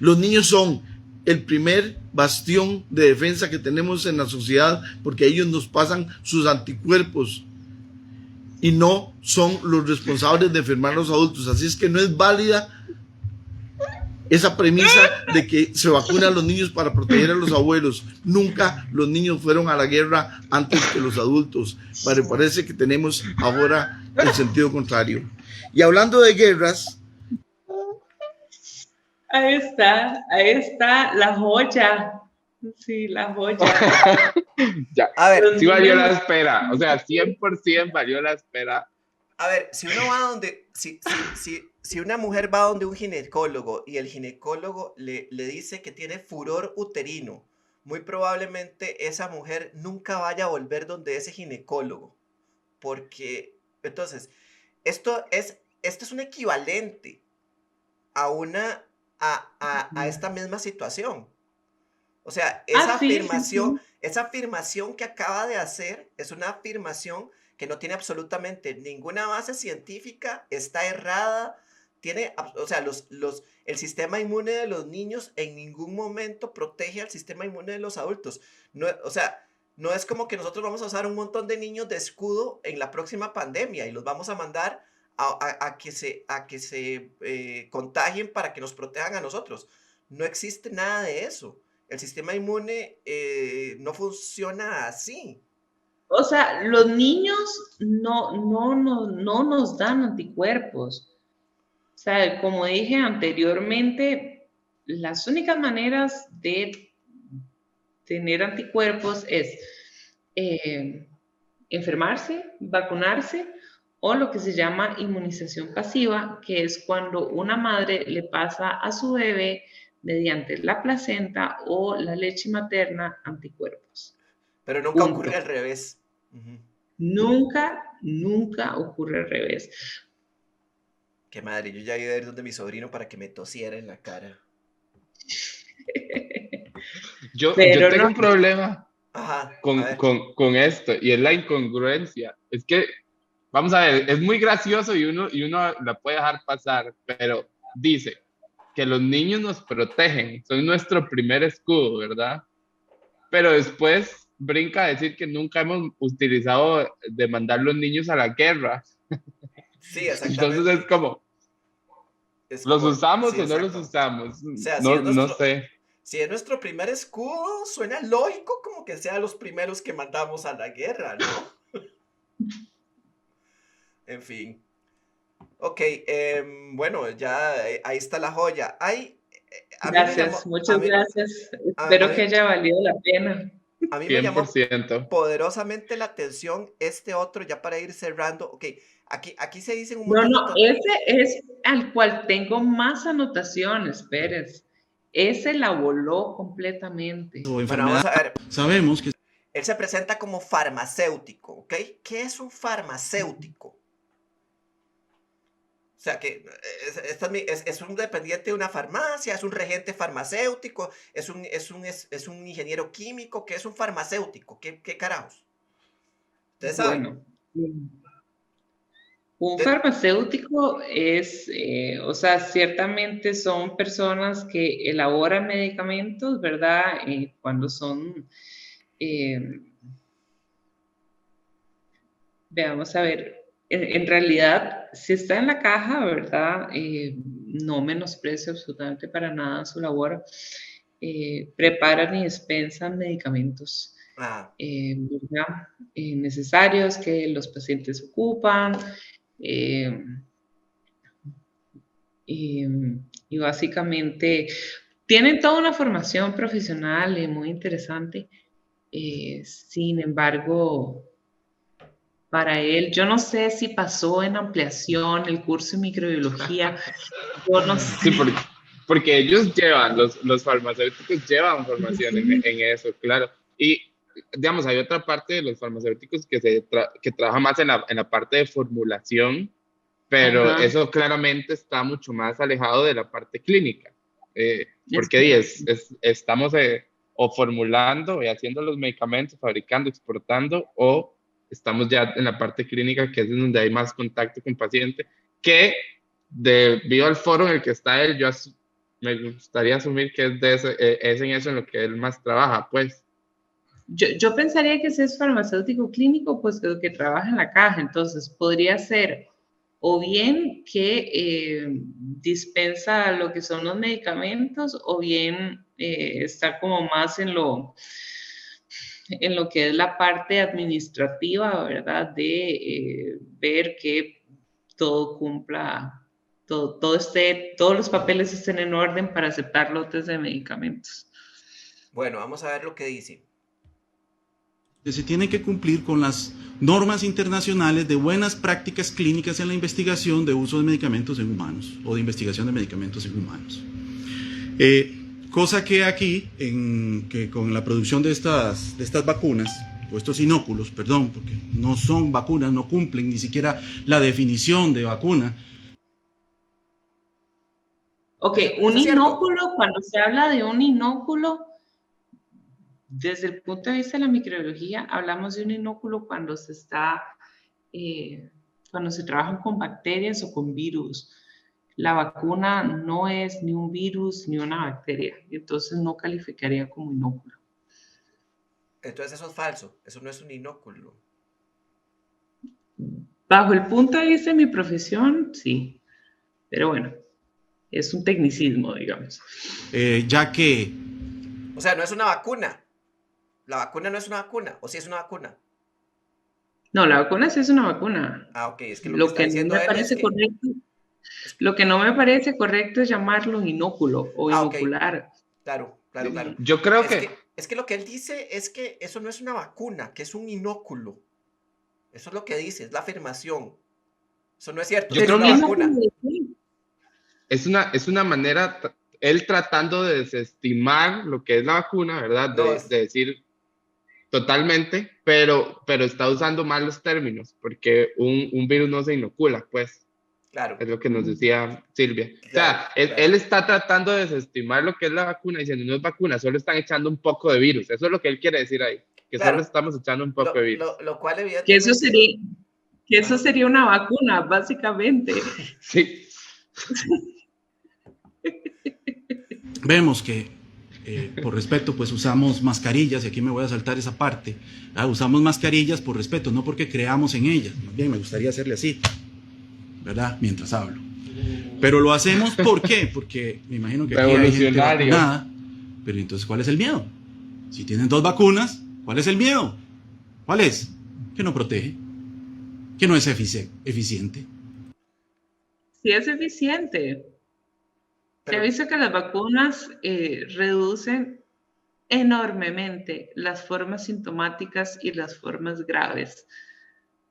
Los niños son el primer bastión de defensa que tenemos en la sociedad porque ellos nos pasan sus anticuerpos y no son los responsables de enfermar a los adultos. Así es que no es válida esa premisa de que se vacunan a los niños para proteger a los abuelos. Nunca los niños fueron a la guerra antes que los adultos. Parece que tenemos ahora el sentido contrario. Y hablando de guerras, Ahí está la joya. Sí, la joya. Ya, A ver, sí valió la espera, o sea, 100% valió la espera. A ver, si uno va donde, si una mujer va donde un ginecólogo y el ginecólogo le dice que tiene furor uterino, muy probablemente esa mujer nunca vaya a volver donde ese ginecólogo. Porque, entonces, esto es un equivalente a esta misma situación. O sea, Sí, sí, sí. esa afirmación que acaba de hacer es una afirmación que no tiene absolutamente ninguna base científica, está errada, o sea, el sistema inmune de los niños en ningún momento protege al sistema inmune de los adultos. No, o sea, no es como que nosotros vamos a usar un montón de niños de escudo en la próxima pandemia y los vamos a mandar a que se contagien para que nos protejan a nosotros. No existe nada de eso. El sistema inmune no funciona así. O sea, los niños no nos dan anticuerpos. O sea, como dije anteriormente, las únicas maneras de tener anticuerpos es enfermarse, vacunarse o lo que se llama inmunización pasiva, que es cuando una madre le pasa a su bebé mediante la placenta o la leche materna anticuerpos. Pero nunca ocurre al revés. Uh-huh. Nunca ocurre al revés. Qué madre, yo ya iba a ir donde mi sobrino para que me tosiera en la cara. yo tengo un problema con esto, y es la incongruencia. Es que, vamos a ver, es muy gracioso y uno la puede dejar pasar, pero dice que los niños nos protegen, son nuestro primer escudo, ¿verdad? Pero después brinca a decir que nunca hemos utilizado de mandar los niños a la guerra. Sí, exactamente. Entonces es como, ¿los usamos o no los usamos? O sea, no sé. Si es nuestro primer escudo, suena lógico como que sean los primeros que mandamos a la guerra, ¿no? En fin. Ok, bueno, ya ahí está la joya. Gracias, muchas gracias. Espero que haya valido la pena. A mí me llamó poderosamente la atención este otro, ya para ir cerrando. Ok, aquí se dicen un montón de... ese es al cual tengo más anotaciones, Pérez. Ese la voló completamente. Bueno, vamos a ver. Sabemos que él se presenta como farmacéutico, ¿ok? ¿Qué es un farmacéutico? O sea, que es un dependiente de una farmacia, es un regente farmacéutico, es un ingeniero químico. ¿Qué es un farmacéutico? ¿Qué carajos? ¿Ustedes saben? Bueno, un farmacéutico es, o sea, ciertamente son personas que elaboran medicamentos, ¿verdad? Cuando son, veamos a ver, en realidad, si está en la caja, ¿verdad? No menosprecio absolutamente para nada su labor. Preparan y dispensan medicamentos ¿verdad? Necesarios que los pacientes ocupan. Y básicamente tienen toda una formación profesional muy interesante. Sin embargo, para él, yo no sé si pasó en ampliación el curso de microbiología, yo no sé. Sí, porque ellos llevan, los farmacéuticos llevan formación en eso, claro. Y, digamos, hay otra parte de los farmacéuticos que trabaja más en la parte de formulación, pero eso claramente está mucho más alejado de la parte clínica, porque estamos o formulando y haciendo los medicamentos, fabricando, exportando, o estamos ya en la parte clínica, que es donde hay más contacto con paciente, que debido al foro en el que está él, yo me gustaría asumir que es en eso en lo que él más trabaja, pues. Yo pensaría que si es farmacéutico clínico, pues que trabaja en la caja, entonces podría ser o bien que dispensa lo que son los medicamentos, o bien está como más en lo que es la parte administrativa, ¿verdad? De ver que todo cumpla, todos los papeles estén en orden para aceptar lotes de medicamentos. Bueno, vamos a ver lo que dice. Se tiene que cumplir con las normas internacionales de buenas prácticas clínicas en la investigación de uso de medicamentos en humanos o de investigación de medicamentos en humanos. Cosa que aquí, que con la producción de estas vacunas, o estos inóculos, perdón, porque no son vacunas, no cumplen ni siquiera la definición de vacuna. Ok, un inóculo, cuando se habla de un inóculo, desde el punto de vista de la microbiología, hablamos de un inóculo cuando se está cuando se trabaja con bacterias o con virus. La vacuna no es ni un virus ni una bacteria, entonces no calificaría como inóculo. Entonces eso es falso, eso no es un inóculo. Bajo el punto de vista de mi profesión, sí, pero bueno, es un tecnicismo, digamos. Ya que O sea, no es una vacuna. La vacuna no es una vacuna, o sí es una vacuna. No, la vacuna sí es una vacuna. Ah, ok, es que lo que Lo está que no diciendo me él es parece que... correcto, lo que no me parece correcto es llamarlo inóculo o Ah, ok, inocular. claro, claro, claro. Yo creo Es que es que lo que él dice es que eso no es una vacuna, que es un inóculo. Eso es lo que dice, es la afirmación. Eso no es cierto, Yo eso es creo Pero una que un vacuna. inóculo de qué? es una manera, él tratando de desestimar lo que es la vacuna, ¿verdad? No, De decir totalmente, pero está usando mal los términos, porque un virus no se inocula, pues, claro, es lo que nos decía Silvia. O claro, sea, claro. él está tratando de desestimar lo que es la vacuna, diciendo, no es vacuna, solo están echando un poco de virus. Eso es lo que él quiere decir ahí, que solo Claro, estamos echando un poco de virus. lo cual Que eso evidentemente... sería, que eso Ajá. sería una vacuna, básicamente. Sí, vemos que por respeto pues usamos mascarillas, y aquí me voy a saltar esa parte, usamos mascarillas por respeto, no porque creamos en ellas, más bien me gustaría hacerle así, ¿verdad? Mientras hablo. Pero lo hacemos ¿por qué? Porque me imagino que aquí hay gente Revolucionario. vacunada, pero entonces ¿cuál es el miedo? Si tienen 2 vacunas, ¿cuál es el miedo? ¿Cuál es? Que no protege, que no es eficiente. Sí es eficiente. Se ha Pero, visto que las vacunas reducen enormemente las formas sintomáticas y las formas graves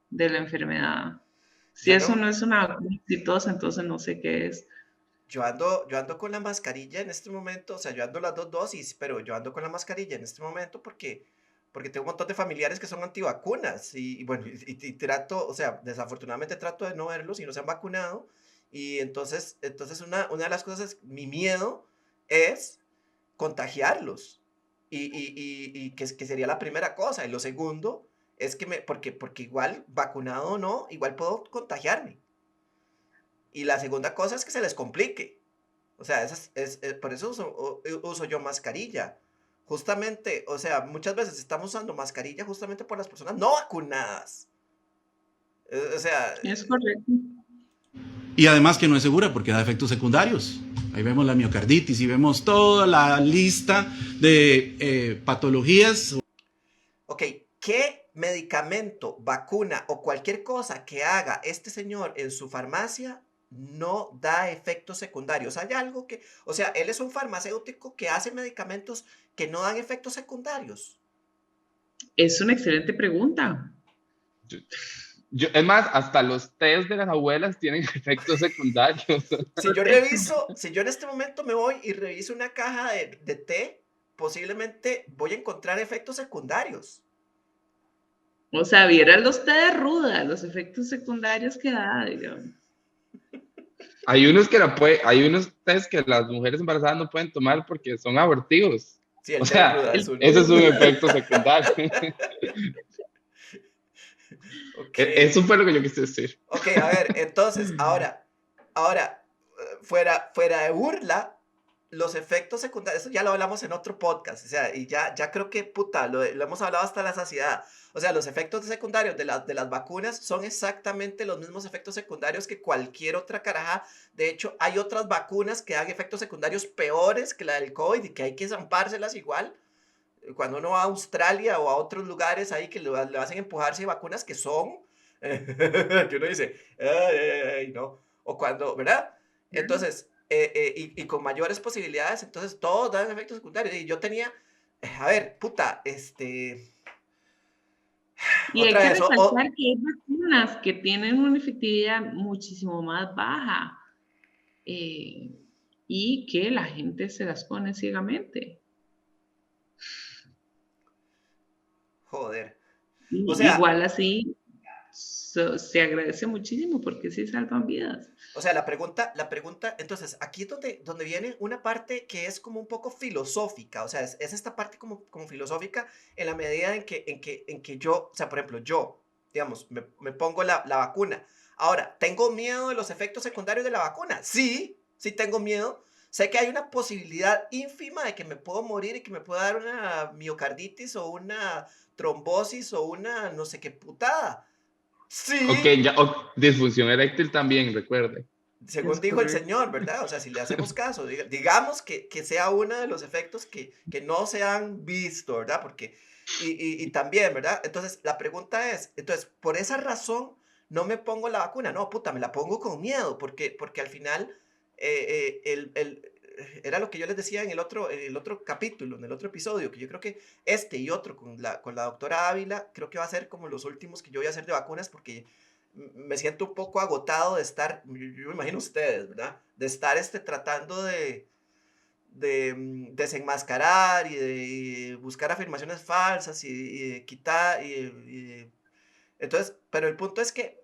de la enfermedad. Si yo eso no, no es una vacuna exitosa, entonces no sé qué es. yo ando con la mascarilla en este momento, o sea, yo ando las 2 dosis, pero yo ando con la mascarilla en este momento porque tengo un montón de familiares que son antivacunas y bueno, y trato, o sea, desafortunadamente trato de no verlos y no se han vacunado y entonces una de las cosas es, mi miedo es contagiarlos y que sería la primera cosa y lo segundo es que porque igual vacunado o no, igual puedo contagiarme. Y la segunda cosa es que se les complique. O sea, por eso uso yo mascarilla. Justamente, o sea, muchas veces estamos usando mascarilla justamente por las personas no vacunadas. O sea, Es correcto. Y además que no es segura porque da efectos secundarios. Ahí vemos la miocarditis y vemos toda la lista de patologías. ok, ¿qué medicamento, vacuna o cualquier cosa que haga este señor en su farmacia no da efectos secundarios? ¿Hay algo que, o sea, él es un farmacéutico que hace medicamentos que no dan efectos secundarios? Es una excelente pregunta. es más, hasta los test de las abuelas tienen efectos secundarios. Si yo en este momento me voy y reviso una caja de té, posiblemente voy a encontrar efectos secundarios. O sea, vieran los té de ruda, los efectos secundarios que da, digamos. Hay unos test que las mujeres embarazadas no pueden tomar porque son abortivos. Sí, el O té de sea, ruda es El- uno. eso es un efecto secundario. Ok. Eso fue lo que yo quise decir. Ok, a ver, entonces, ahora, fuera de burla, los efectos secundarios, eso ya lo hablamos en otro podcast, o sea, y ya creo que, puta, lo hemos hablado hasta la saciedad. O sea, los efectos secundarios de las vacunas son exactamente los mismos efectos secundarios que cualquier otra caraja. De hecho, hay otras vacunas que dan efectos secundarios peores que la del COVID y que hay que zampárselas igual. Cuando uno va a Australia o a otros lugares ahí que le hacen empujarse vacunas que son, que uno dice, ay, ay, ay, no, o cuando, ¿verdad? Entonces, y con mayores posibilidades, entonces todos dan efectos secundarios. Y yo tenía, a ver, puta, Y hay otra que vez, resaltar que hay vacunas que tienen una efectividad muchísimo más baja y que la gente se las pone ciegamente. joder. Y O sea, igual así se agradece muchísimo porque sí salvan vidas. O sea, la pregunta, entonces, aquí es donde viene una parte que es como un poco filosófica, o sea, es esta parte como filosófica en la medida en que yo, o sea, por ejemplo, yo, digamos, me pongo la vacuna. Ahora, ¿tengo miedo de los efectos secundarios de la vacuna? Sí, sí tengo miedo. Sé que hay una posibilidad ínfima de que me puedo morir y que me pueda dar una miocarditis o una trombosis o una no sé qué putada. Ok, Sí, ya, disfunción eréctil también, recuerde. según Es dijo el correcto. Señor, ¿verdad? O sea, si le hacemos caso, digamos que sea uno de los efectos que no se han visto, ¿verdad? Porque, y también, ¿verdad? Entonces, la pregunta es, entonces, por esa razón, no me pongo la vacuna. No, puta, me la pongo con miedo, porque al final, era lo que yo les decía en el otro capítulo, en el otro episodio, que yo creo que este y otro con la doctora Ávila, creo que va a ser como los últimos que yo voy a hacer de vacunas, porque me siento un poco agotado de estar, yo me imagino ustedes, ¿verdad? De estar tratando de desenmascarar y de buscar afirmaciones falsas y de quitar. Entonces, pero el punto es que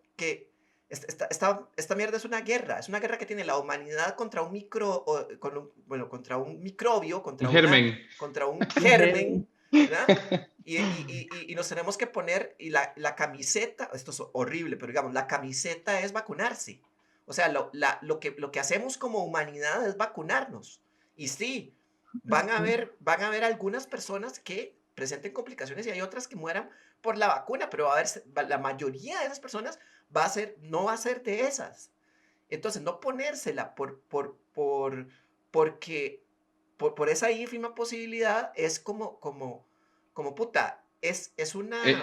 esta mierda es una guerra que tiene la humanidad contra un bueno, contra un microbio, Un germen. contra un Mujer. germen, ¿verdad? Y nos tenemos que poner, y la camiseta, esto es horrible, pero digamos, la camiseta es vacunarse. O sea, lo que hacemos como humanidad es vacunarnos. Y sí, van a haber algunas personas que presenten complicaciones y hay otras que mueran por la vacuna, pero va a haber, la mayoría de esas personas no va a ser de esas. Entonces, no ponérsela porque, por esa ínfima posibilidad es como puta, es una. Sí,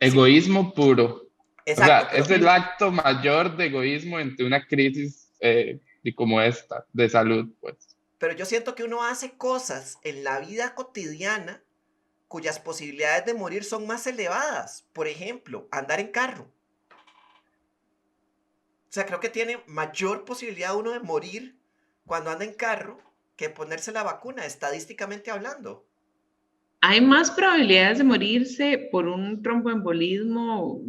Egoísmo puro. O sea, exacto, es el acto mayor de egoísmo ante una crisis y como esta, de salud, pues. pero yo siento que uno hace cosas en la vida cotidiana cuyas posibilidades de morir son más elevadas. Por ejemplo, andar en carro. O sea, creo que tiene mayor posibilidad uno de morir cuando anda en carro que ponerse la vacuna, estadísticamente hablando. Hay más probabilidades de morirse por un tromboembolismo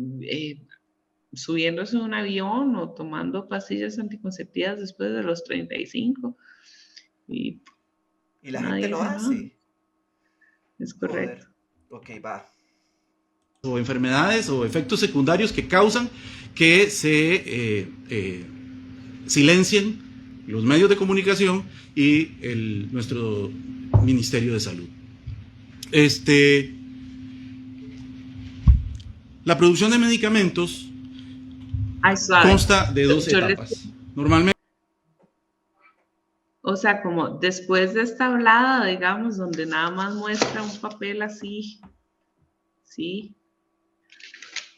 subiéndose a un avión o tomando pastillas anticonceptivas después de los 35 y Y la gente nadie lo hace nada. hace. Es Joder. correcto. Ok, va. O enfermedades o efectos secundarios que causan que se silencien los medios de comunicación y nuestro Ministerio de Salud. La producción de medicamentos Ay, suave. consta de dos Yo les- etapas. Normalmente, O sea, como después de esta hablada, digamos, donde nada más muestra un papel así, ¿sí?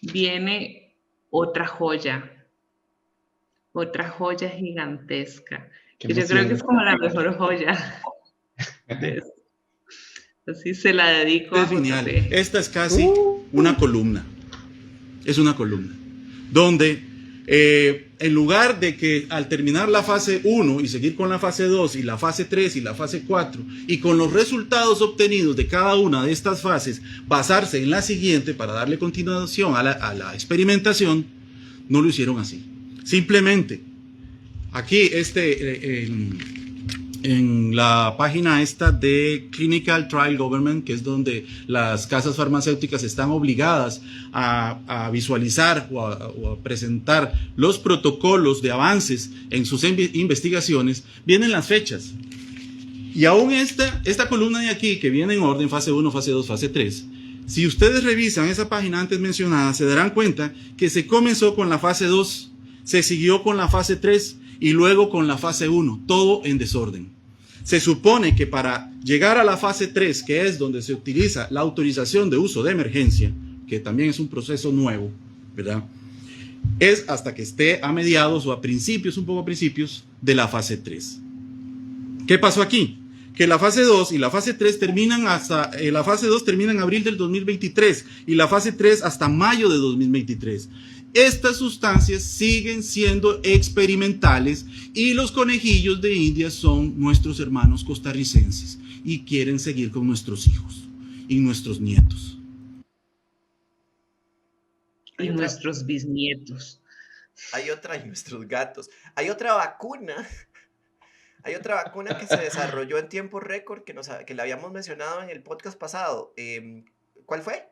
Viene otra joya gigantesca, Qué que yo creo que emoción. es como la mejor joya de esto. Así se la dedico a es lineal. JP. Esta es casi una columna. Es una columna. Donde en lugar de que al terminar la fase 1 y seguir con la fase 2 y la fase 3 y la fase 4 y con los resultados obtenidos de cada una de estas fases basarse en la siguiente para darle continuación a la experimentación, no lo hicieron así. Simplemente, aquí en la página esta de Clinical Trial Government, que es donde las casas farmacéuticas están obligadas a visualizar o a presentar los protocolos de avances en sus investigaciones, vienen las fechas. Y aún esta columna de aquí, que viene en orden, fase 1, fase 2, fase 3, si ustedes revisan esa página antes mencionada, se darán cuenta que se comenzó con la fase 2, se siguió con la fase 3 y luego con la fase 1, todo en desorden. Se supone que para llegar a la fase 3, que es donde se utiliza la autorización de uso de emergencia, que también es un proceso nuevo, ¿verdad? Es hasta que esté a mediados o a principios, un poco a principios, de la fase 3. ¿Qué pasó aquí? Que la fase 2 y la fase 3 terminan la fase 2 termina en abril del 2023 y la fase 3 hasta mayo de 2023. Estas sustancias siguen siendo experimentales y los conejillos de India son nuestros hermanos costarricenses y quieren seguir con nuestros hijos y nuestros nietos. Y nuestros bisnietos. Y nuestros gatos. Hay otra vacuna que se desarrolló en tiempo récord que la habíamos mencionado en el podcast pasado. ¿Cuál fue?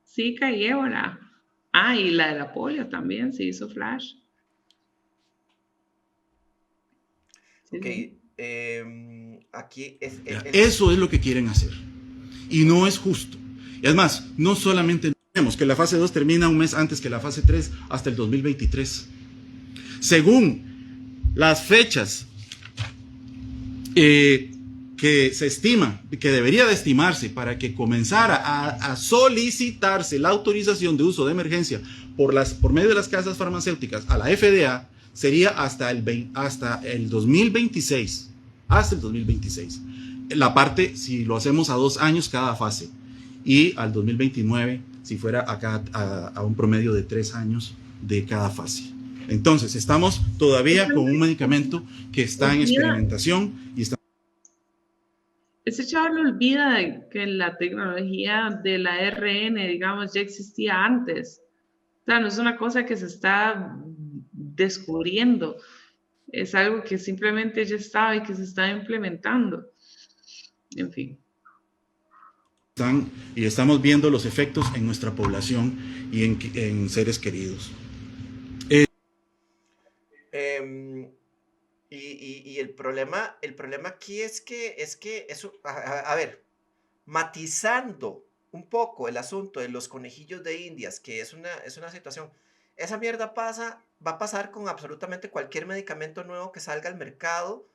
Zika y ébola. Ah, y la de la polio también se hizo flash. Sí, Ok, sí. aquí Eso es lo que quieren hacer. Y no es justo. Y además, no solamente vemos que la fase 2 termina un mes antes que la fase 3, hasta el 2023. Según las fechas que se estima, que debería de estimarse para que comenzara a solicitarse la autorización de uso de emergencia por medio de las casas farmacéuticas a la FDA, sería hasta el 2026. Hasta el 2026. La parte, si lo hacemos a 2 años cada fase, y al 2029, si fuera a un promedio de 3 años de cada fase. Entonces, estamos todavía con un medicamento que está en experimentación y está... Ese chavo le olvida que la tecnología de la ARN, digamos, ya existía antes. O sea, no es una cosa que se está descubriendo. Es algo que simplemente ya estaba y que se está implementando. En fin. Y estamos viendo los efectos en nuestra población y en seres queridos. Em, y el problema aquí es que eso, a ver, matizando un poco el asunto de los conejillos de Indias, que es una situación, esa mierda va a pasar con absolutamente cualquier medicamento nuevo que salga al mercado.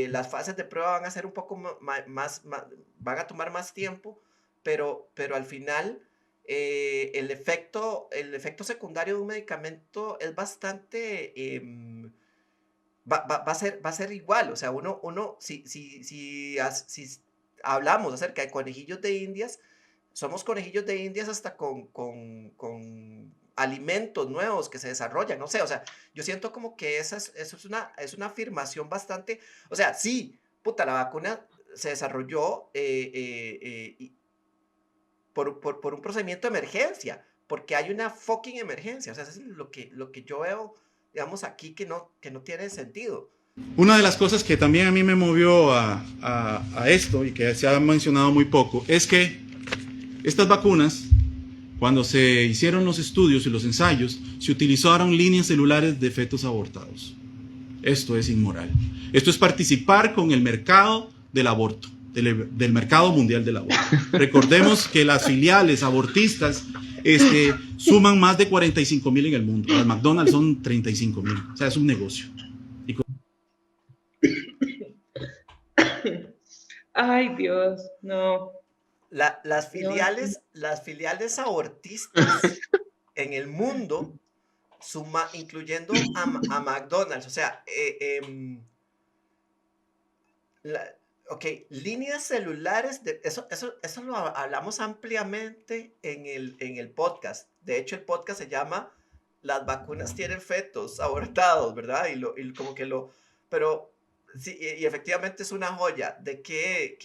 Las fases de prueba van a ser un poco van a tomar más tiempo, pero al final el efecto secundario de un medicamento es bastante... va a ser igual, o sea, si hablamos acerca de conejillos de Indias, somos conejillos de Indias hasta con alimentos nuevos que se desarrollan, no sé, o sea, yo siento como que eso es una afirmación bastante, o sea, sí, puta, la vacuna se desarrolló por un procedimiento de emergencia, porque hay una fucking emergencia, o sea, eso es lo que yo veo, digamos, aquí que no tiene sentido. Una de las cosas que también a mí me movió a esto y que se ha mencionado muy poco es que estas vacunas, cuando se hicieron los estudios y los ensayos, se utilizaron líneas celulares de fetos abortados. Esto es inmoral. Esto es participar con el mercado del aborto, del mercado mundial del aborto. Recordemos que las filiales abortistas suman más de 45,000 en el mundo. Las McDonald's son 35,000. O sea, es un negocio. Ay, Dios, no. Las filiales abortistas en el mundo, incluyendo a McDonald's, o sea, ok, líneas celulares, eso lo hablamos ampliamente en el podcast. De hecho, el podcast se llama Las vacunas tienen fetos abortados, ¿verdad? Pero sí, y efectivamente es una joya. ¿De qué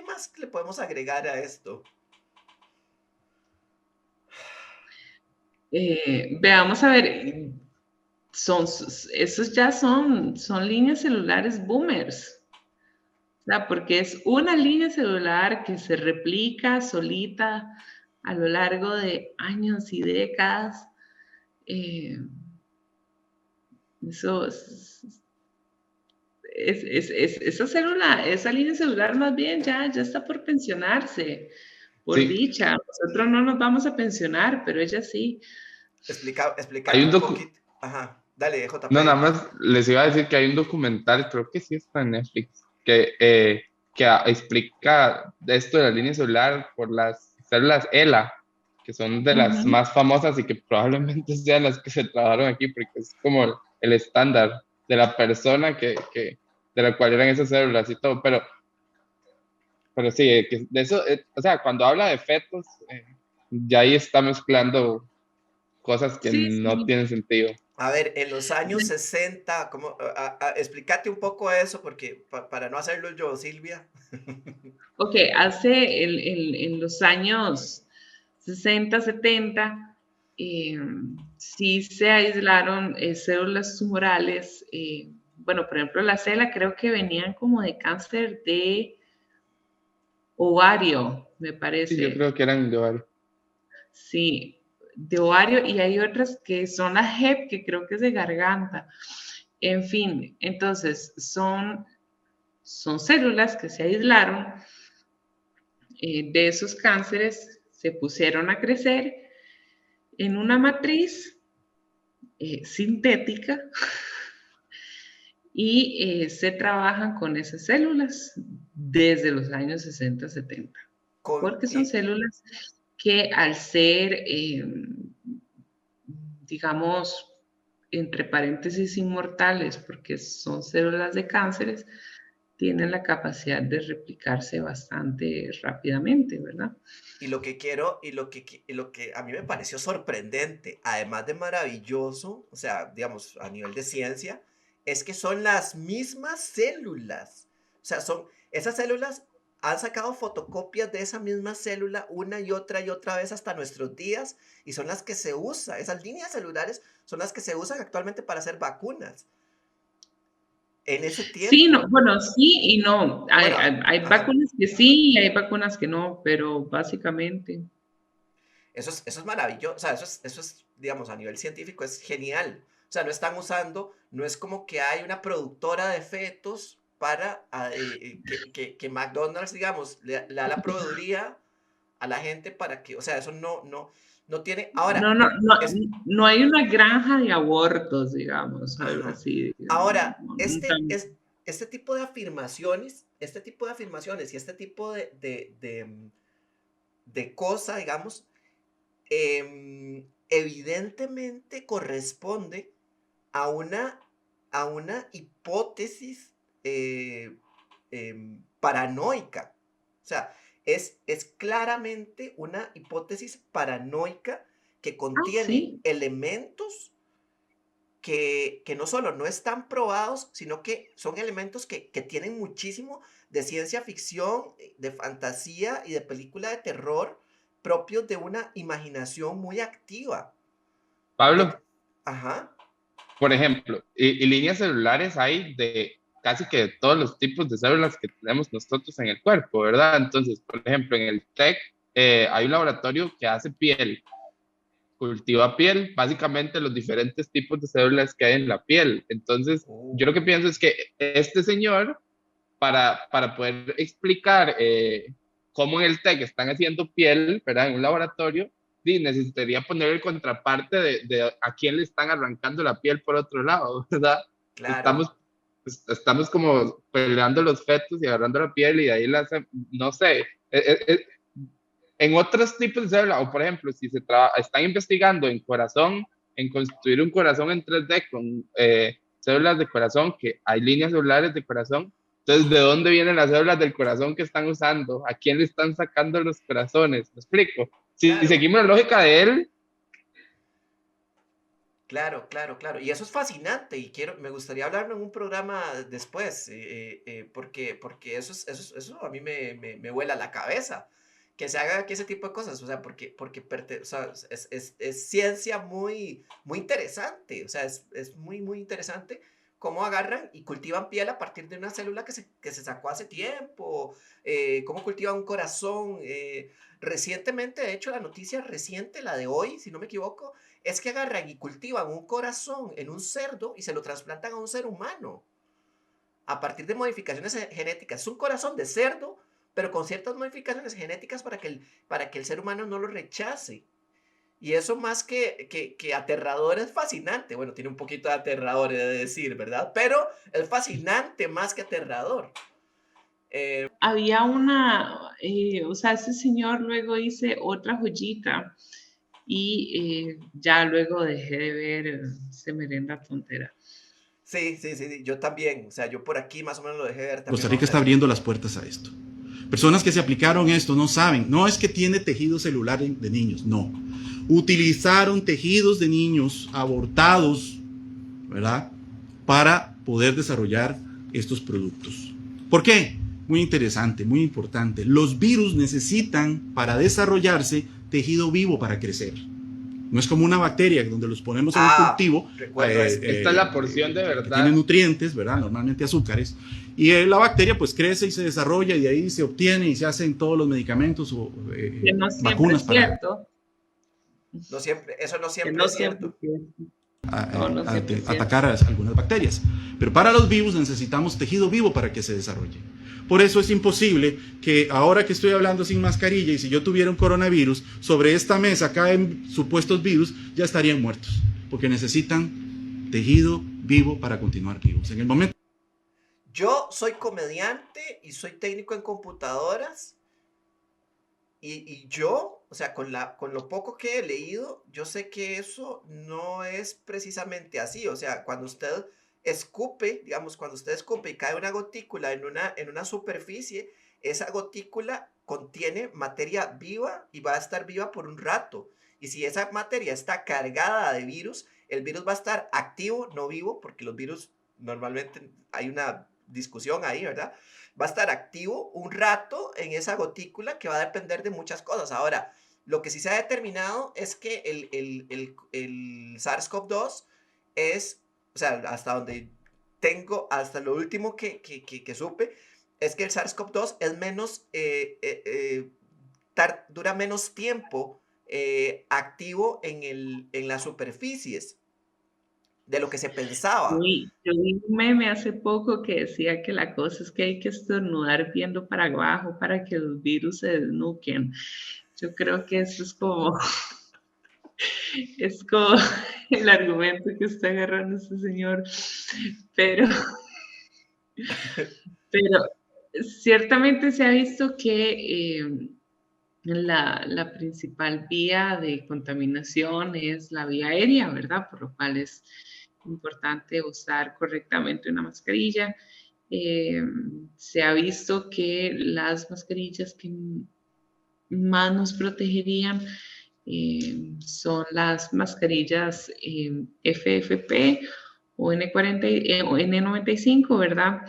más le podemos agregar a esto? Veamos a ver, esos ya son líneas celulares boomers. O sea, porque es una línea celular que se replica solita a lo largo de años y décadas. Esa línea celular más bien ya está por pensionarse, por Sí. dicha. Nosotros no nos vamos a pensionar, pero ella sí. Explícate un poquito. Ajá, dale, JP. No, nada más les iba a decir que hay un documental, creo que sí está en Netflix, que explica esto de la línea celular por las células ELA, que son de las más famosas y que probablemente sean las que se trabajaron aquí, porque es como el estándar de la persona de la cual eran esas células y todo, pero sí, que de eso, o sea, cuando habla de fetos, ya ahí está mezclando cosas que no tienen sentido. A ver, en los años 60, explícate un poco eso, porque para no hacerlo yo, Silvia. Ok, en los años 60, 70, sí se aislaron células tumorales. Bueno, por ejemplo, la célula creo que venían como de cáncer de ovario, me parece. Sí, yo creo que eran de ovario. Sí, de ovario, y hay otras que son las HEP, que creo que es de garganta. En fin, entonces son células que se aislaron de esos cánceres, se pusieron a crecer en una matriz sintética y se trabajan con esas células desde los años 60, 70. Porque son células que al ser, digamos, entre paréntesis, inmortales, porque son células de cánceres, tienen la capacidad de replicarse bastante rápidamente, ¿verdad? Y lo que quiero, y lo que a mí me pareció sorprendente, además de maravilloso, o sea, digamos, a nivel de ciencia, es que son las mismas células. O sea, esas células han sacado fotocopias de esa misma célula una y otra vez hasta nuestros días, y son las que se usan, esas líneas celulares son las que se usan actualmente para hacer vacunas. En ese tiempo. Sí, no, bueno, sí y no. Hay vacunas que sí y hay vacunas que no, pero básicamente. Eso es maravilloso, o sea, eso es, digamos, a nivel científico es genial. O sea, no están usando, no es como que hay una productora de fetos para que McDonald's, digamos, le da la proveeduría a la gente para que, o sea, eso no tiene, ahora. No hay una granja de abortos, digamos, algo así. Digamos, ahora, este tipo de afirmaciones y este tipo de cosa, digamos, evidentemente corresponde a una hipótesis paranoica. O sea, es claramente una hipótesis paranoica que contiene elementos que no solo no están probados, sino que son elementos que tienen muchísimo de ciencia ficción, de fantasía y de película de terror, propios de una imaginación muy activa. Pablo. Ajá. Por ejemplo, y líneas celulares hay de casi que de todos los tipos de células que tenemos nosotros en el cuerpo, ¿verdad? Entonces, por ejemplo, en el TEC hay un laboratorio que hace piel, cultiva piel, básicamente los diferentes tipos de células que hay en la piel. Entonces, yo lo que pienso es que este señor, para poder explicar cómo en el TEC están haciendo piel, ¿verdad? En un laboratorio, necesitaría poner el contraparte de a quién le están arrancando la piel por otro lado, ¿verdad? Claro. Estamos como peleando los fetos y agarrando la piel y de ahí no sé, en otros tipos de células, o por ejemplo, si están investigando en corazón, en construir un corazón en 3D con células de corazón, que hay líneas celulares de corazón, entonces, ¿de dónde vienen las células del corazón que están usando? ¿A quién le están sacando los corazones? ¿Me explico? Si seguimos la lógica de él. Claro. Y eso es fascinante y me gustaría hablarlo en un programa después, porque eso a mí me vuela la cabeza, que se haga aquí ese tipo de cosas, o sea, porque o sea, es ciencia muy, muy interesante, o sea, es muy, muy interesante cómo agarran y cultivan piel a partir de una célula que se sacó hace tiempo, cómo cultivan un corazón. Recientemente, de hecho, la noticia reciente, la de hoy, si no me equivoco, es que agarran y cultivan un corazón en un cerdo y se lo trasplantan a un ser humano a partir de modificaciones genéticas. Es un corazón de cerdo, pero con ciertas modificaciones genéticas para que el ser humano no lo rechace. Y eso más que aterrador es fascinante. Bueno, tiene un poquito de aterrador de decir, ¿verdad? Pero es fascinante más que aterrador. Había o sea, ese señor luego hice otra joyita y ya luego dejé de ver Semerenda Tontera. Sí, yo también. O sea, yo por aquí más o menos lo dejé de ver también. Costa Rica está abriendo las puertas a esto. Personas que se aplicaron esto no saben, no es que tiene tejido celular de niños, no. Utilizaron tejidos de niños abortados, ¿verdad? Para poder desarrollar estos productos. ¿Por qué? Muy interesante, muy importante. Los virus necesitan para desarrollarse tejido vivo para crecer. No es como una bacteria donde los ponemos en un cultivo. Esta es la porción de verdad. Tiene nutrientes, ¿verdad? Normalmente azúcares. Y la bacteria pues crece y se desarrolla y de ahí se obtiene y se hacen todos los medicamentos o que no vacunas es cierto. No siempre, eso no Que siempre no es siempre cierto. no siempre es cierto. atacar a algunas bacterias. Pero para los virus necesitamos tejido vivo para que se desarrolle. Por eso es imposible que ahora que estoy hablando sin mascarilla y si yo tuviera un coronavirus, sobre esta mesa caen supuestos virus, ya estarían muertos. Porque necesitan tejido vivo para continuar vivos. En el momento... Yo soy comediante y soy técnico en computadoras y yo, o sea, con lo poco que he leído, yo sé que eso no es precisamente así. O sea, cuando usted escupe, digamos, cuando usted escupe y cae una gotícula en una superficie, esa gotícula contiene materia viva y va a estar viva por un rato. Y si esa materia está cargada de virus, el virus va a estar activo, no vivo, porque los virus normalmente hay una discusión ahí, ¿verdad? Va a estar activo un rato en esa gotícula que va a depender de muchas cosas. Ahora, lo que sí se ha determinado es que el SARS-CoV-2 es, o sea, hasta donde tengo, hasta lo último que supe, es que el SARS-CoV-2 es menos, dura menos tiempo activo en las superficies de lo que se pensaba. Yo vi un meme hace poco que decía que la cosa es que hay que estornudar viendo para abajo para que los virus se desnuquen. Yo creo que eso es como el argumento que está agarrando este señor. Pero ciertamente se ha visto que la principal vía de contaminación es la vía aérea, ¿verdad? Por lo cual es importante usar correctamente una mascarilla. Se ha visto que las mascarillas que más nos protegerían son las mascarillas FFP o N40 o N95, ¿verdad?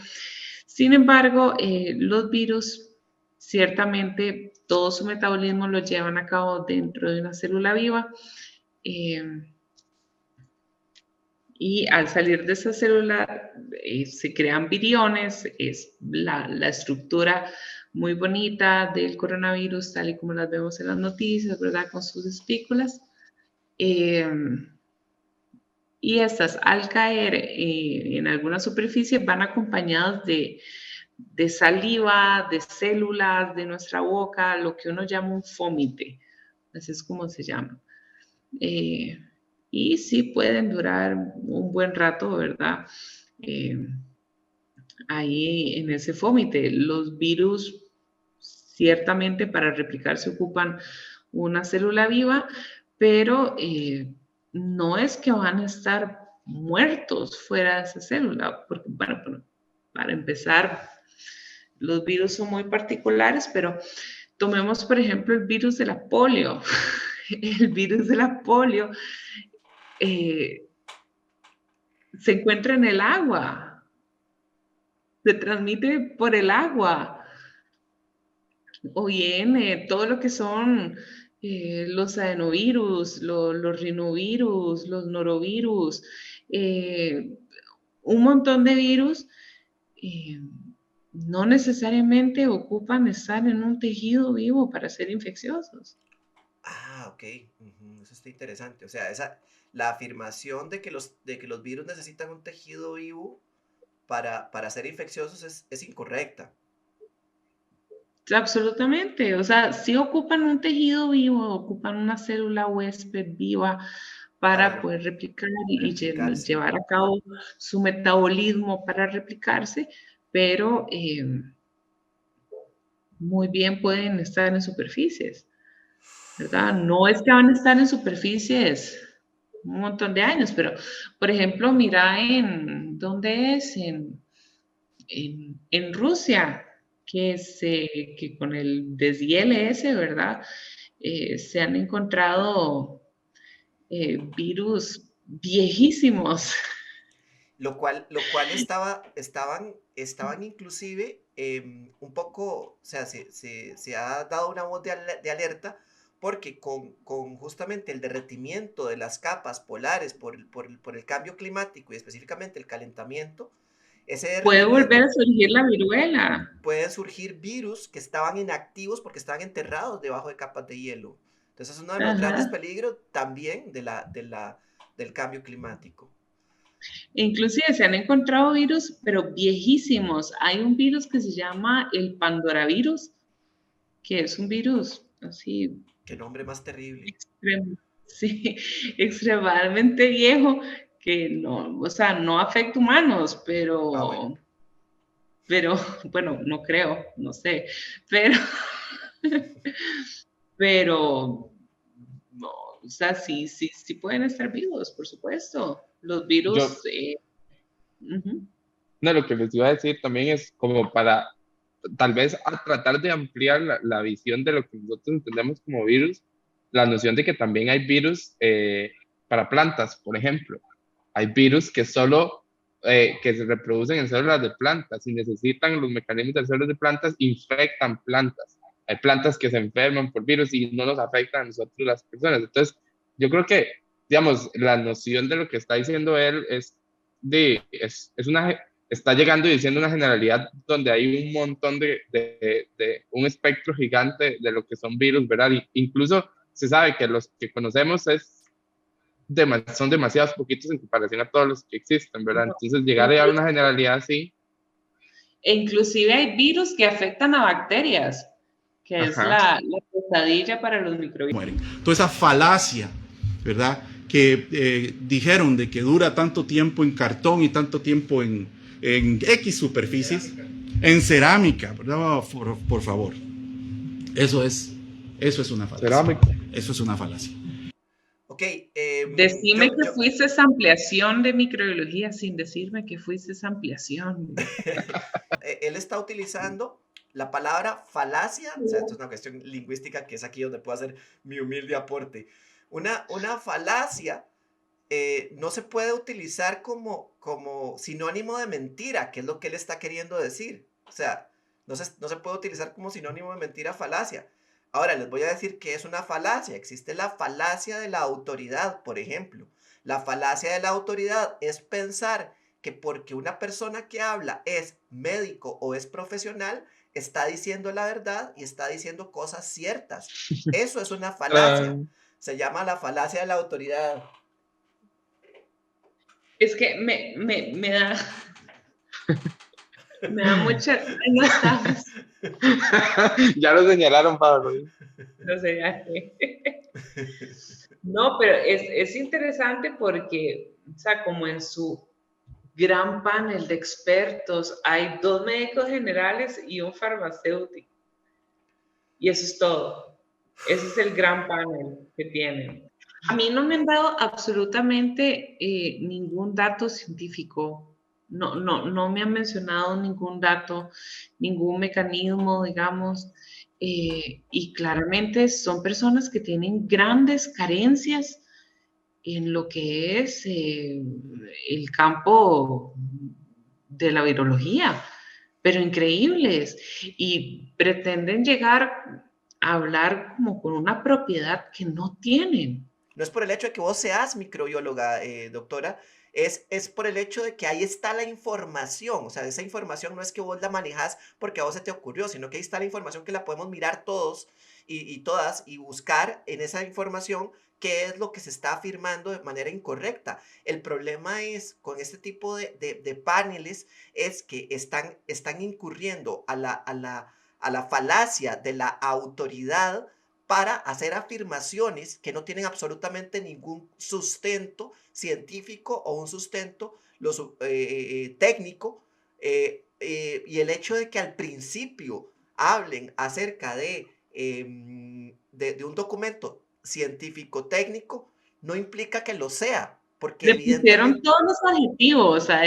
Sin embargo, los virus ciertamente todo su metabolismo lo llevan a cabo dentro de una célula viva. Y al salir de esa célula se crean viriones, es la estructura muy bonita del coronavirus, tal y como las vemos en las noticias, ¿verdad? Con sus espículas. Y estas, al caer en alguna superficie, van acompañadas de saliva, de células de nuestra boca, lo que uno llama un fómite. Así es como se llama. Y sí pueden durar un buen rato, ¿verdad? Ahí en ese fómite. Los virus, ciertamente para replicarse ocupan una célula viva, pero no es que van a estar muertos fuera de esa célula, porque, bueno, para empezar, los virus son muy particulares, pero tomemos, por ejemplo, el virus de la polio. El virus de la polio se encuentra en el agua, se transmite por el agua, o bien todo lo que son los adenovirus, los rinovirus, los norovirus, un montón de virus no necesariamente ocupan estar en un tejido vivo para ser infecciosos. Ah, ok. Eso está interesante. O sea, la afirmación de que los virus necesitan un tejido vivo para ser infecciosos es incorrecta. Absolutamente. O sea, sí ocupan un tejido vivo, ocupan una célula huésped viva para poder replicar y llevar a cabo su metabolismo para replicarse, pero muy bien pueden estar en superficies, ¿verdad? No es que van a estar en superficies un montón de años, pero, por ejemplo, mira ¿dónde es? En Rusia, que con el deshiele ese, ¿verdad? Se han encontrado virus viejísimos. Lo cual estaban inclusive un poco, o sea, se ha dado una voz de alerta porque con justamente el derretimiento de las capas polares por el cambio climático y específicamente el calentamiento, ese Puede volver a derretimiento surgir la viruela. pueden surgir virus que estaban inactivos porque estaban enterrados debajo de capas de hielo. Entonces es uno de los grandes Ajá. peligros también del cambio climático. Inclusive se han encontrado virus, pero viejísimos. Hay un virus que se llama el Pandoravirus, que es un virus así Qué nombre más terrible. sí, extremadamente viejo que no, o sea, no afecta humanos, Ah, bueno. pero, bueno, no creo, no sé, pero, pero, no, o sea, sí pueden estar vivos, por supuesto. Los Yo, virus, ujú. no, lo que les iba a decir también es como para tal vez a tratar de ampliar la visión de lo que nosotros entendemos como virus, la noción de que también hay virus para plantas, por ejemplo. Hay virus que solo que se reproducen en células de plantas y necesitan los mecanismos de células de plantas, infectan plantas. Hay plantas que se enferman por virus y no nos afectan a nosotros las personas. Entonces, yo creo que, digamos, la noción de lo que está diciendo él es una está llegando y diciendo una generalidad donde hay un montón de un espectro gigante de lo que son virus, ¿verdad? Y incluso se sabe que los que conocemos son demasiados poquitos en comparación a todos los que existen, ¿verdad? Entonces llegar a una generalidad así, E inclusive hay virus que afectan a bacterias, que es ajá, la pesadilla para los microbios. Mueren. Toda esa falacia, ¿verdad? Que dijeron de que dura tanto tiempo en cartón y tanto tiempo en X superficies, en cerámica, ¿verdad? Por favor. Eso es una falacia. cerámica. Eso es una falacia. Ok, Decime que fuiste esa ampliación de microbiología sin decirme que fuiste esa ampliación. él está utilizando la palabra falacia, o sea, esto es una cuestión lingüística que es aquí donde puedo hacer mi humilde aporte. Una falacia no se puede utilizar como sinónimo de mentira, que es lo que él está queriendo decir. O sea, no se puede utilizar como sinónimo de mentira falacia. Ahora, les voy a decir que es una falacia. Existe la falacia de la autoridad, por ejemplo. La falacia de la autoridad es pensar que porque una persona que habla es médico o es profesional, está diciendo la verdad y está diciendo cosas ciertas. Eso es una falacia. Se llama la falacia de la autoridad. Es que me da mucha pena, Ya lo señalaron, Pablo. no sé, ya que- No, pero es interesante porque, o sea, como en su gran panel de expertos hay 2 médicos generales y un farmacéutico. Y eso es todo. Ese es el gran panel que tienen. A mí no me han dado absolutamente ningún dato científico. No me han mencionado ningún dato, ningún mecanismo, digamos. Y claramente son personas que tienen grandes carencias en lo que es el campo de la virología, pero increíbles. Y pretenden llegar a hablar como con una propiedad que no tienen. No es por el hecho de que vos seas microbióloga, doctora, es por el hecho de que ahí está la información. O sea, esa información no es que vos la manejas porque a vos se te ocurrió, sino que ahí está la información que la podemos mirar todos y todas y buscar en esa información qué es lo que se está afirmando de manera incorrecta. El problema es con este tipo de paneles es que están incurriendo a la falacia de la autoridad para hacer afirmaciones que no tienen absolutamente ningún sustento científico o un sustento técnico. Y el hecho de que al principio hablen acerca de un documento científico técnico no implica que lo sea, porque Le pusieron evidentemente... todos los adjetivos a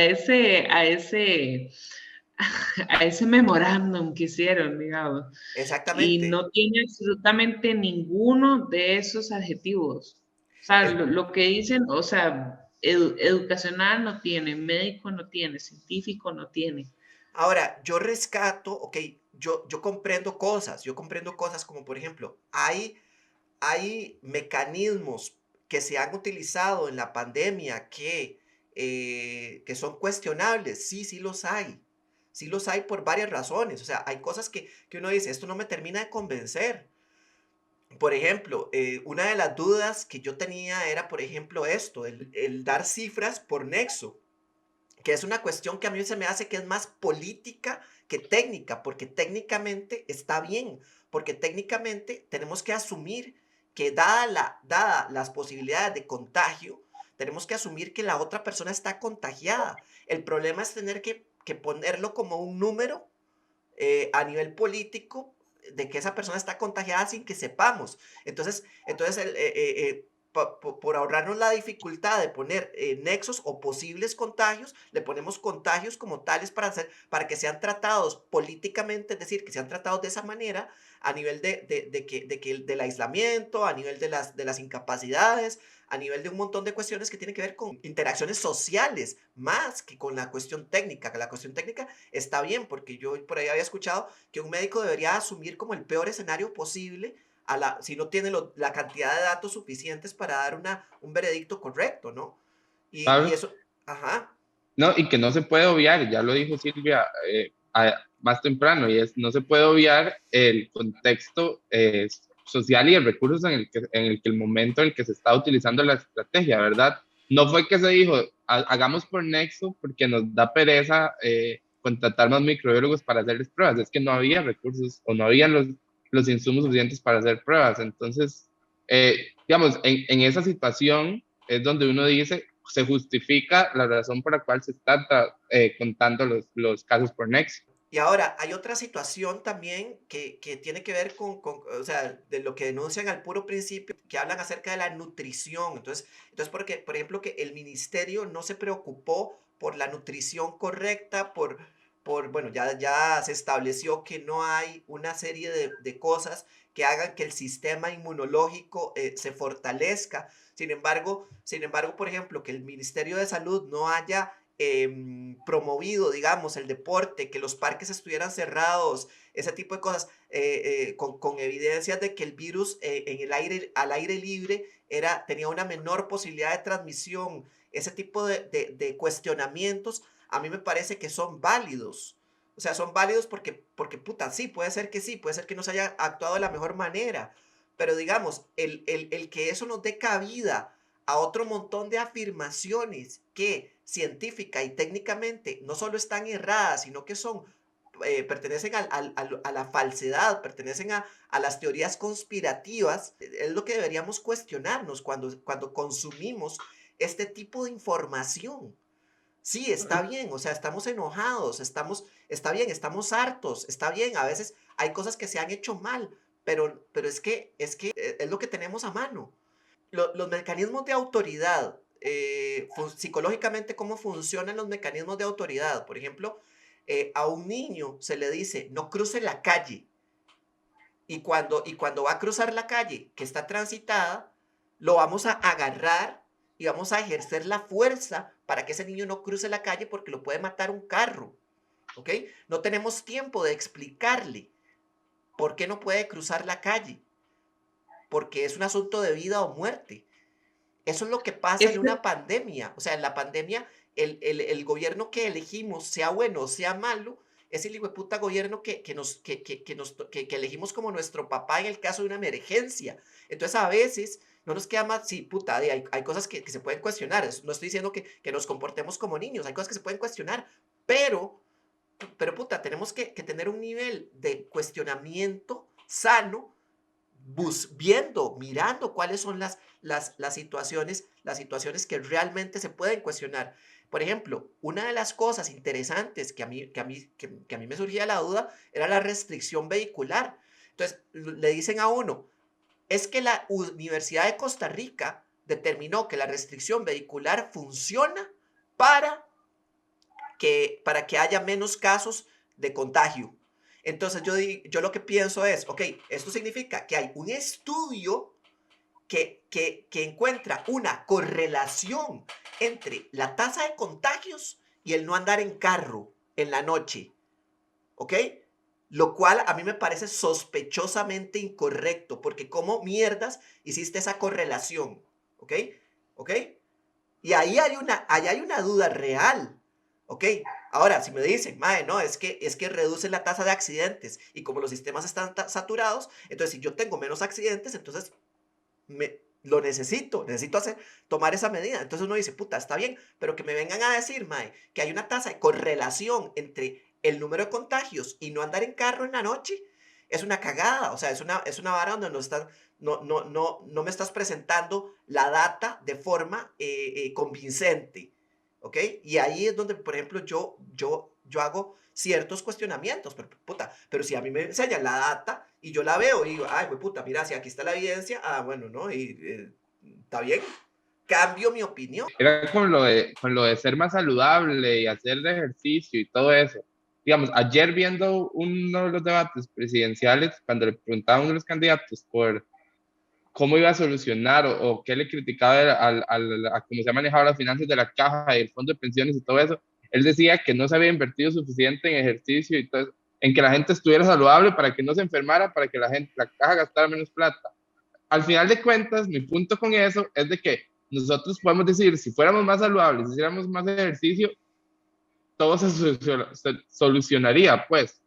ese memorándum que hicieron, digamos, y Exactamente. no tiene absolutamente ninguno de esos adjetivos. O sea, Es- lo que dicen, o sea, educacional no tiene, médico no tiene, científico no tiene. Ahora, yo rescato, ok, yo comprendo cosas como por ejemplo, hay mecanismos que se han utilizado en la pandemia que son cuestionables. Sí, sí los hay. Sí los hay por varias razones. O sea, hay cosas que uno dice, esto no me termina de convencer. por ejemplo, una de las dudas que yo tenía era, por ejemplo, esto, el dar cifras por nexo, que es una cuestión que a mí se me hace que es más política que técnica, porque técnicamente está bien, porque técnicamente tenemos que asumir que dada las posibilidades de contagio, tenemos que asumir que la otra persona está contagiada. El problema es tener que ponerlo como un número a nivel político de que esa persona está contagiada sin que sepamos. Entonces por ahorrarnos la dificultad de poner nexos o posibles contagios, le ponemos contagios como tales para que sean tratados políticamente, es decir, que sean tratados de esa manera a nivel del aislamiento, a nivel de las incapacidades, a nivel de un montón de cuestiones que tienen que ver con interacciones sociales, más que con la cuestión técnica. Que la cuestión técnica está bien, porque yo por ahí había escuchado que un médico debería asumir como el peor escenario posible si no tiene la cantidad de datos suficientes para dar un veredicto correcto, ¿no? Y ¿sabes? eso, ajá, No, y que no se puede obviar, ya lo dijo Silvia más temprano, y es, no se puede obviar el contexto social y el recursos en el momento en el que se está utilizando la estrategia, ¿verdad? No fue que se dijo, hagamos por Nexo porque nos da pereza contratar más microbiólogos para hacerles pruebas, es que no había recursos o no había los insumos suficientes para hacer pruebas. Entonces, digamos, en esa situación es donde uno dice, se justifica la razón por la cual se está contando los casos por Nexo. y ahora, hay otra situación también que tiene que ver o sea, de lo que denuncian al puro principio, que hablan acerca de la nutrición. Entonces porque, por ejemplo, que el ministerio no se preocupó por la nutrición correcta, bueno, ya se estableció que no hay una serie de cosas que hagan que el sistema inmunológico se fortalezca. Sin embargo, por ejemplo, que el Ministerio de Salud no haya promovido, digamos, el deporte, que los parques estuvieran cerrados, ese tipo de cosas, con evidencias de que el virus al aire libre tenía una menor posibilidad de transmisión, ese tipo de cuestionamientos, a mí me parece que son válidos. O sea, son válidos porque, puta, sí, puede ser que no se haya actuado de la mejor manera, pero digamos, el que eso nos dé cabida a otro montón de afirmaciones que científica y técnicamente no solo están erradas, sino que pertenecen a la falsedad, pertenecen a las teorías conspirativas, es lo que deberíamos cuestionarnos cuando consumimos este tipo de información. Sí, está bien, o sea, estamos enojados, está bien, estamos hartos, está bien, a veces hay cosas que se han hecho mal, pero es lo que tenemos a mano. Los mecanismos de autoridad, psicológicamente, ¿cómo funcionan los mecanismos de autoridad? Por ejemplo, a un niño se le dice, no cruce la calle, y cuando va a cruzar la calle que está transitada, lo vamos a agarrar y vamos a ejercer la fuerza para que ese niño no cruce la calle porque lo puede matar un carro, ¿ok? No tenemos tiempo de explicarle por qué no puede cruzar la calle, porque es un asunto de vida o muerte. Eso es lo que pasa en Este, una pandemia. O sea, en la pandemia, el gobierno que elegimos, sea bueno o sea malo, es el hijueputa gobierno que elegimos como nuestro papá en el caso de una emergencia. Entonces, a veces no nos queda más, sí, puta, hay cosas que se pueden cuestionar. No estoy diciendo que nos comportemos como niños, hay cosas que se pueden cuestionar, pero puta, tenemos que tener un nivel de cuestionamiento sano, mirando cuáles son las situaciones que realmente se pueden cuestionar. Por ejemplo, una de las cosas interesantes que a mí me surgía la duda era la restricción vehicular. Entonces, le dicen a uno, es que la Universidad de Costa Rica determinó que la restricción vehicular funciona para que haya menos casos de contagio. Entonces yo lo que pienso es, ok, esto significa que hay un estudio que encuentra una correlación entre la tasa de contagios y el no andar en carro en la noche, ¿ok? Lo cual a mí me parece sospechosamente incorrecto, porque ¿cómo mierdas hiciste esa correlación? ¿Ok? ¿Ok? Y ahí hay una duda real, ¿ok? Ahora, si me dicen, mae, no, es que reduce la tasa de accidentes y como los sistemas están saturados, entonces si yo tengo menos accidentes, entonces lo necesito tomar esa medida. Entonces uno dice, puta, está bien, pero que me vengan a decir, mae, que hay una tasa de correlación entre el número de contagios y no andar en carro en la noche, es una cagada. O sea, es una vara donde no me estás presentando la data de forma convincente, ¿ok? Y ahí es donde, por ejemplo, yo hago ciertos cuestionamientos, pero si a mí me enseñan la data y yo la veo y digo, ay, pues puta, mira, si aquí está la evidencia, bueno, ¿no? Y está bien, cambio mi opinión. Era con lo de ser más saludable y hacer ejercicio y todo eso. Digamos, ayer viendo uno de los debates presidenciales, cuando le preguntaban a uno de los candidatos por cómo iba a solucionar o qué le criticaba a cómo se ha manejado las finanzas de la caja y el fondo de pensiones y todo eso, él decía que no se había invertido suficiente en ejercicio y todo eso, en que la gente estuviera saludable para que no se enfermara, para que la caja gastara menos plata. Al final de cuentas, mi punto con eso es de que nosotros podemos decir, si fuéramos más saludables, si hiciéramos más ejercicio, todo se solucionaría, pues.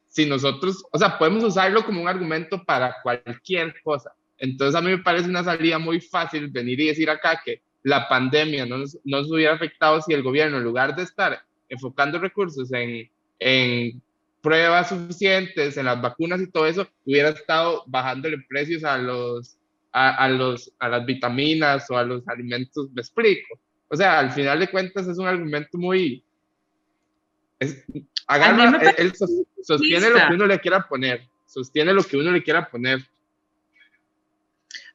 Si nosotros, o sea, podemos usarlo como un argumento para cualquier cosa. Entonces a mí me parece una salida muy fácil venir y decir acá que la pandemia no nos hubiera afectado si el gobierno, en lugar de estar enfocando recursos en pruebas suficientes, en las vacunas y todo eso, hubiera estado bajándole precios a las vitaminas o a los alimentos, me explico. O sea, al final de cuentas es un argumento muy... A mí me él sostiene lo que uno le quiera poner, sostiene lo que uno le quiera poner.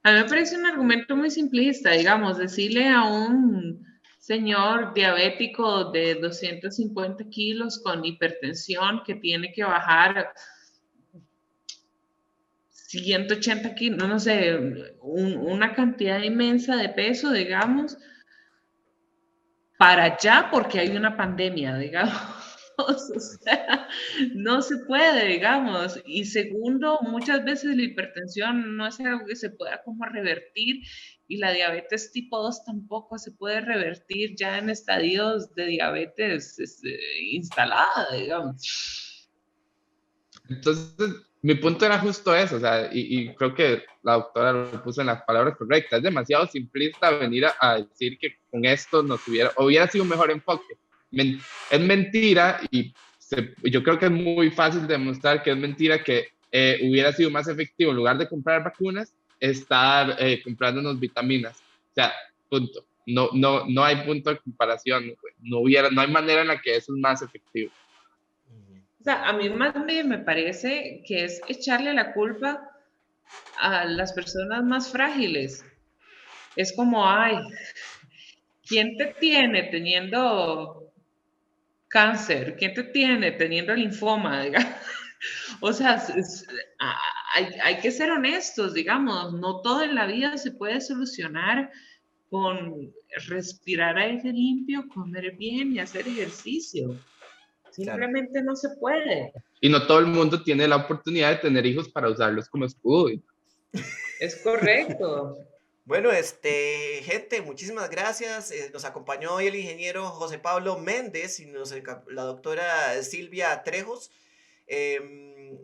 A mí me parece un argumento muy simplista, digamos, decirle a un señor diabético de 250 kilos con hipertensión que tiene que bajar 180 kilos, no sé, una cantidad inmensa de peso, digamos, para allá porque hay una pandemia, digamos. O sea, no se puede, digamos. Y segundo, muchas veces la hipertensión no es algo que se pueda como revertir y la diabetes tipo 2 tampoco se puede revertir ya en estadios de diabetes instalada, digamos. Entonces, mi punto era justo eso, o sea, y creo que la doctora lo puso en las palabras correctas. Es demasiado simplista venir a decir que con esto hubiera sido un mejor enfoque. Es mentira y yo creo que es muy fácil demostrar que es mentira que hubiera sido más efectivo en lugar de comprar vacunas, estar comprándonos vitaminas. O sea, punto. No hay punto de comparación. No hay manera en la que eso es más efectivo. O sea, a mí más bien me parece que es echarle la culpa a las personas más frágiles. Es como, ay, ¿quién te tiene teniendo cáncer? ¿Quién te tiene teniendo linfoma? O sea, hay que ser honestos, digamos, no todo en la vida se puede solucionar con respirar aire limpio, comer bien y hacer ejercicio. Simplemente no se puede. Y no todo el mundo tiene la oportunidad de tener hijos para usarlos como escudo. Es correcto. Bueno, gente, muchísimas gracias. Nos acompañó hoy el ingeniero José Pablo Méndez y la doctora Silvia Trejos.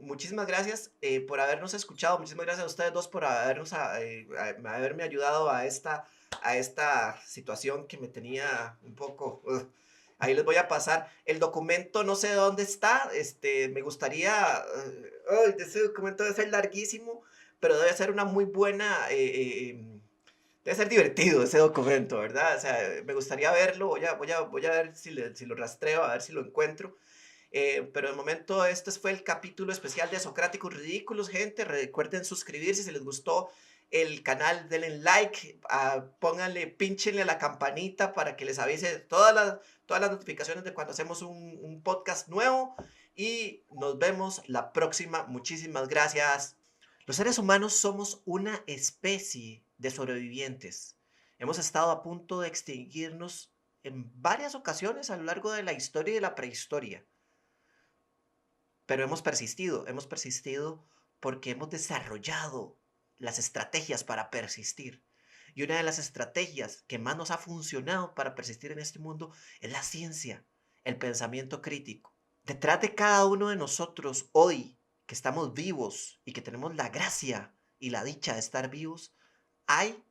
Muchísimas gracias por habernos escuchado. Muchísimas gracias a ustedes dos por haberme ayudado a esta situación que me tenía un poco... Ahí les voy a pasar. El documento no sé dónde está. Me gustaría... ese documento debe ser larguísimo, pero debe ser una muy buena... debe ser divertido ese documento, ¿verdad? O sea, me gustaría verlo. Voy a ver si lo rastreo, a ver si lo encuentro. Pero de momento este fue el capítulo especial de Socráticos Ridículos, gente. Recuerden suscribirse si les gustó el canal, denle like, pónganle, pínchenle a la campanita para que les avise todas las notificaciones de cuando hacemos un podcast nuevo. Y nos vemos la próxima. Muchísimas gracias. Los seres humanos somos una especie de sobrevivientes. Hemos estado a punto de extinguirnos en varias ocasiones a lo largo de la historia y de la prehistoria. Pero hemos persistido porque hemos desarrollado las estrategias para persistir. Y una de las estrategias que más nos ha funcionado para persistir en este mundo es la ciencia, el pensamiento crítico. Detrás de cada uno de nosotros hoy, que estamos vivos y que tenemos la gracia y la dicha de estar vivos, hay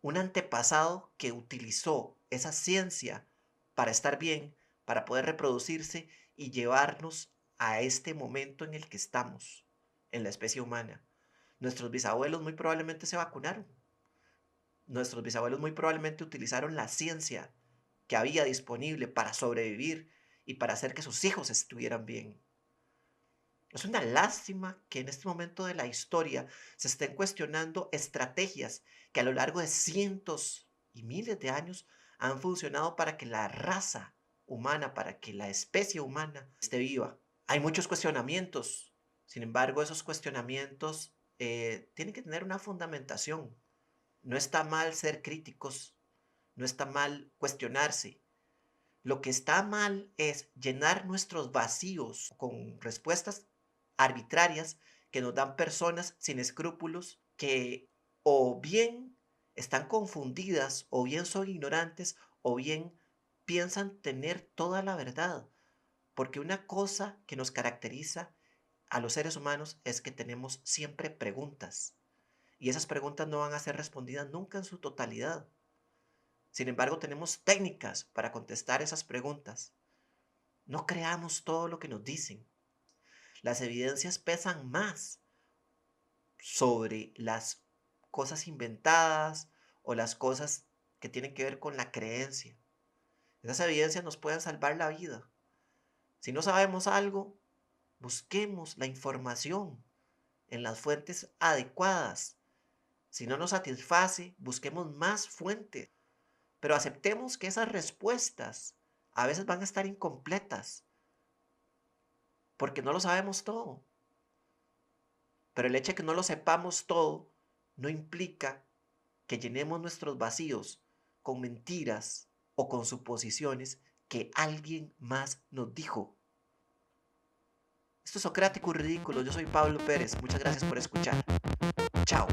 un antepasado que utilizó esa ciencia para estar bien, para poder reproducirse y llevarnos a este momento en el que estamos, en la especie humana. Nuestros bisabuelos muy probablemente se vacunaron. Nuestros bisabuelos muy probablemente utilizaron la ciencia que había disponible para sobrevivir y para hacer que sus hijos estuvieran bien. Es una lástima que en este momento de la historia se estén cuestionando estrategias que a lo largo de cientos y miles de años han funcionado para que la raza humana, para que la especie humana esté viva. Hay muchos cuestionamientos, sin embargo, esos cuestionamientos tienen que tener una fundamentación. No está mal ser críticos, no está mal cuestionarse. Lo que está mal es llenar nuestros vacíos con respuestas arbitrarias que nos dan personas sin escrúpulos que o bien están confundidas o bien son ignorantes o bien piensan tener toda la verdad. Porque una cosa que nos caracteriza a los seres humanos es que tenemos siempre preguntas y esas preguntas no van a ser respondidas nunca en su totalidad. Sin embargo, tenemos técnicas para contestar esas preguntas. No creamos todo lo que nos dicen. Las evidencias pesan más sobre las cosas inventadas o las cosas que tienen que ver con la creencia. Esas evidencias nos pueden salvar la vida. Si no sabemos algo, busquemos la información en las fuentes adecuadas. Si no nos satisface, busquemos más fuentes. Pero aceptemos que esas respuestas a veces van a estar incompletas, porque no lo sabemos todo. Pero el hecho de que no lo sepamos todo no implica que llenemos nuestros vacíos con mentiras o con suposiciones que alguien más nos dijo. Esto es Socrático y Ridículo. Yo soy Pablo Pérez. Muchas gracias por escuchar. Chao.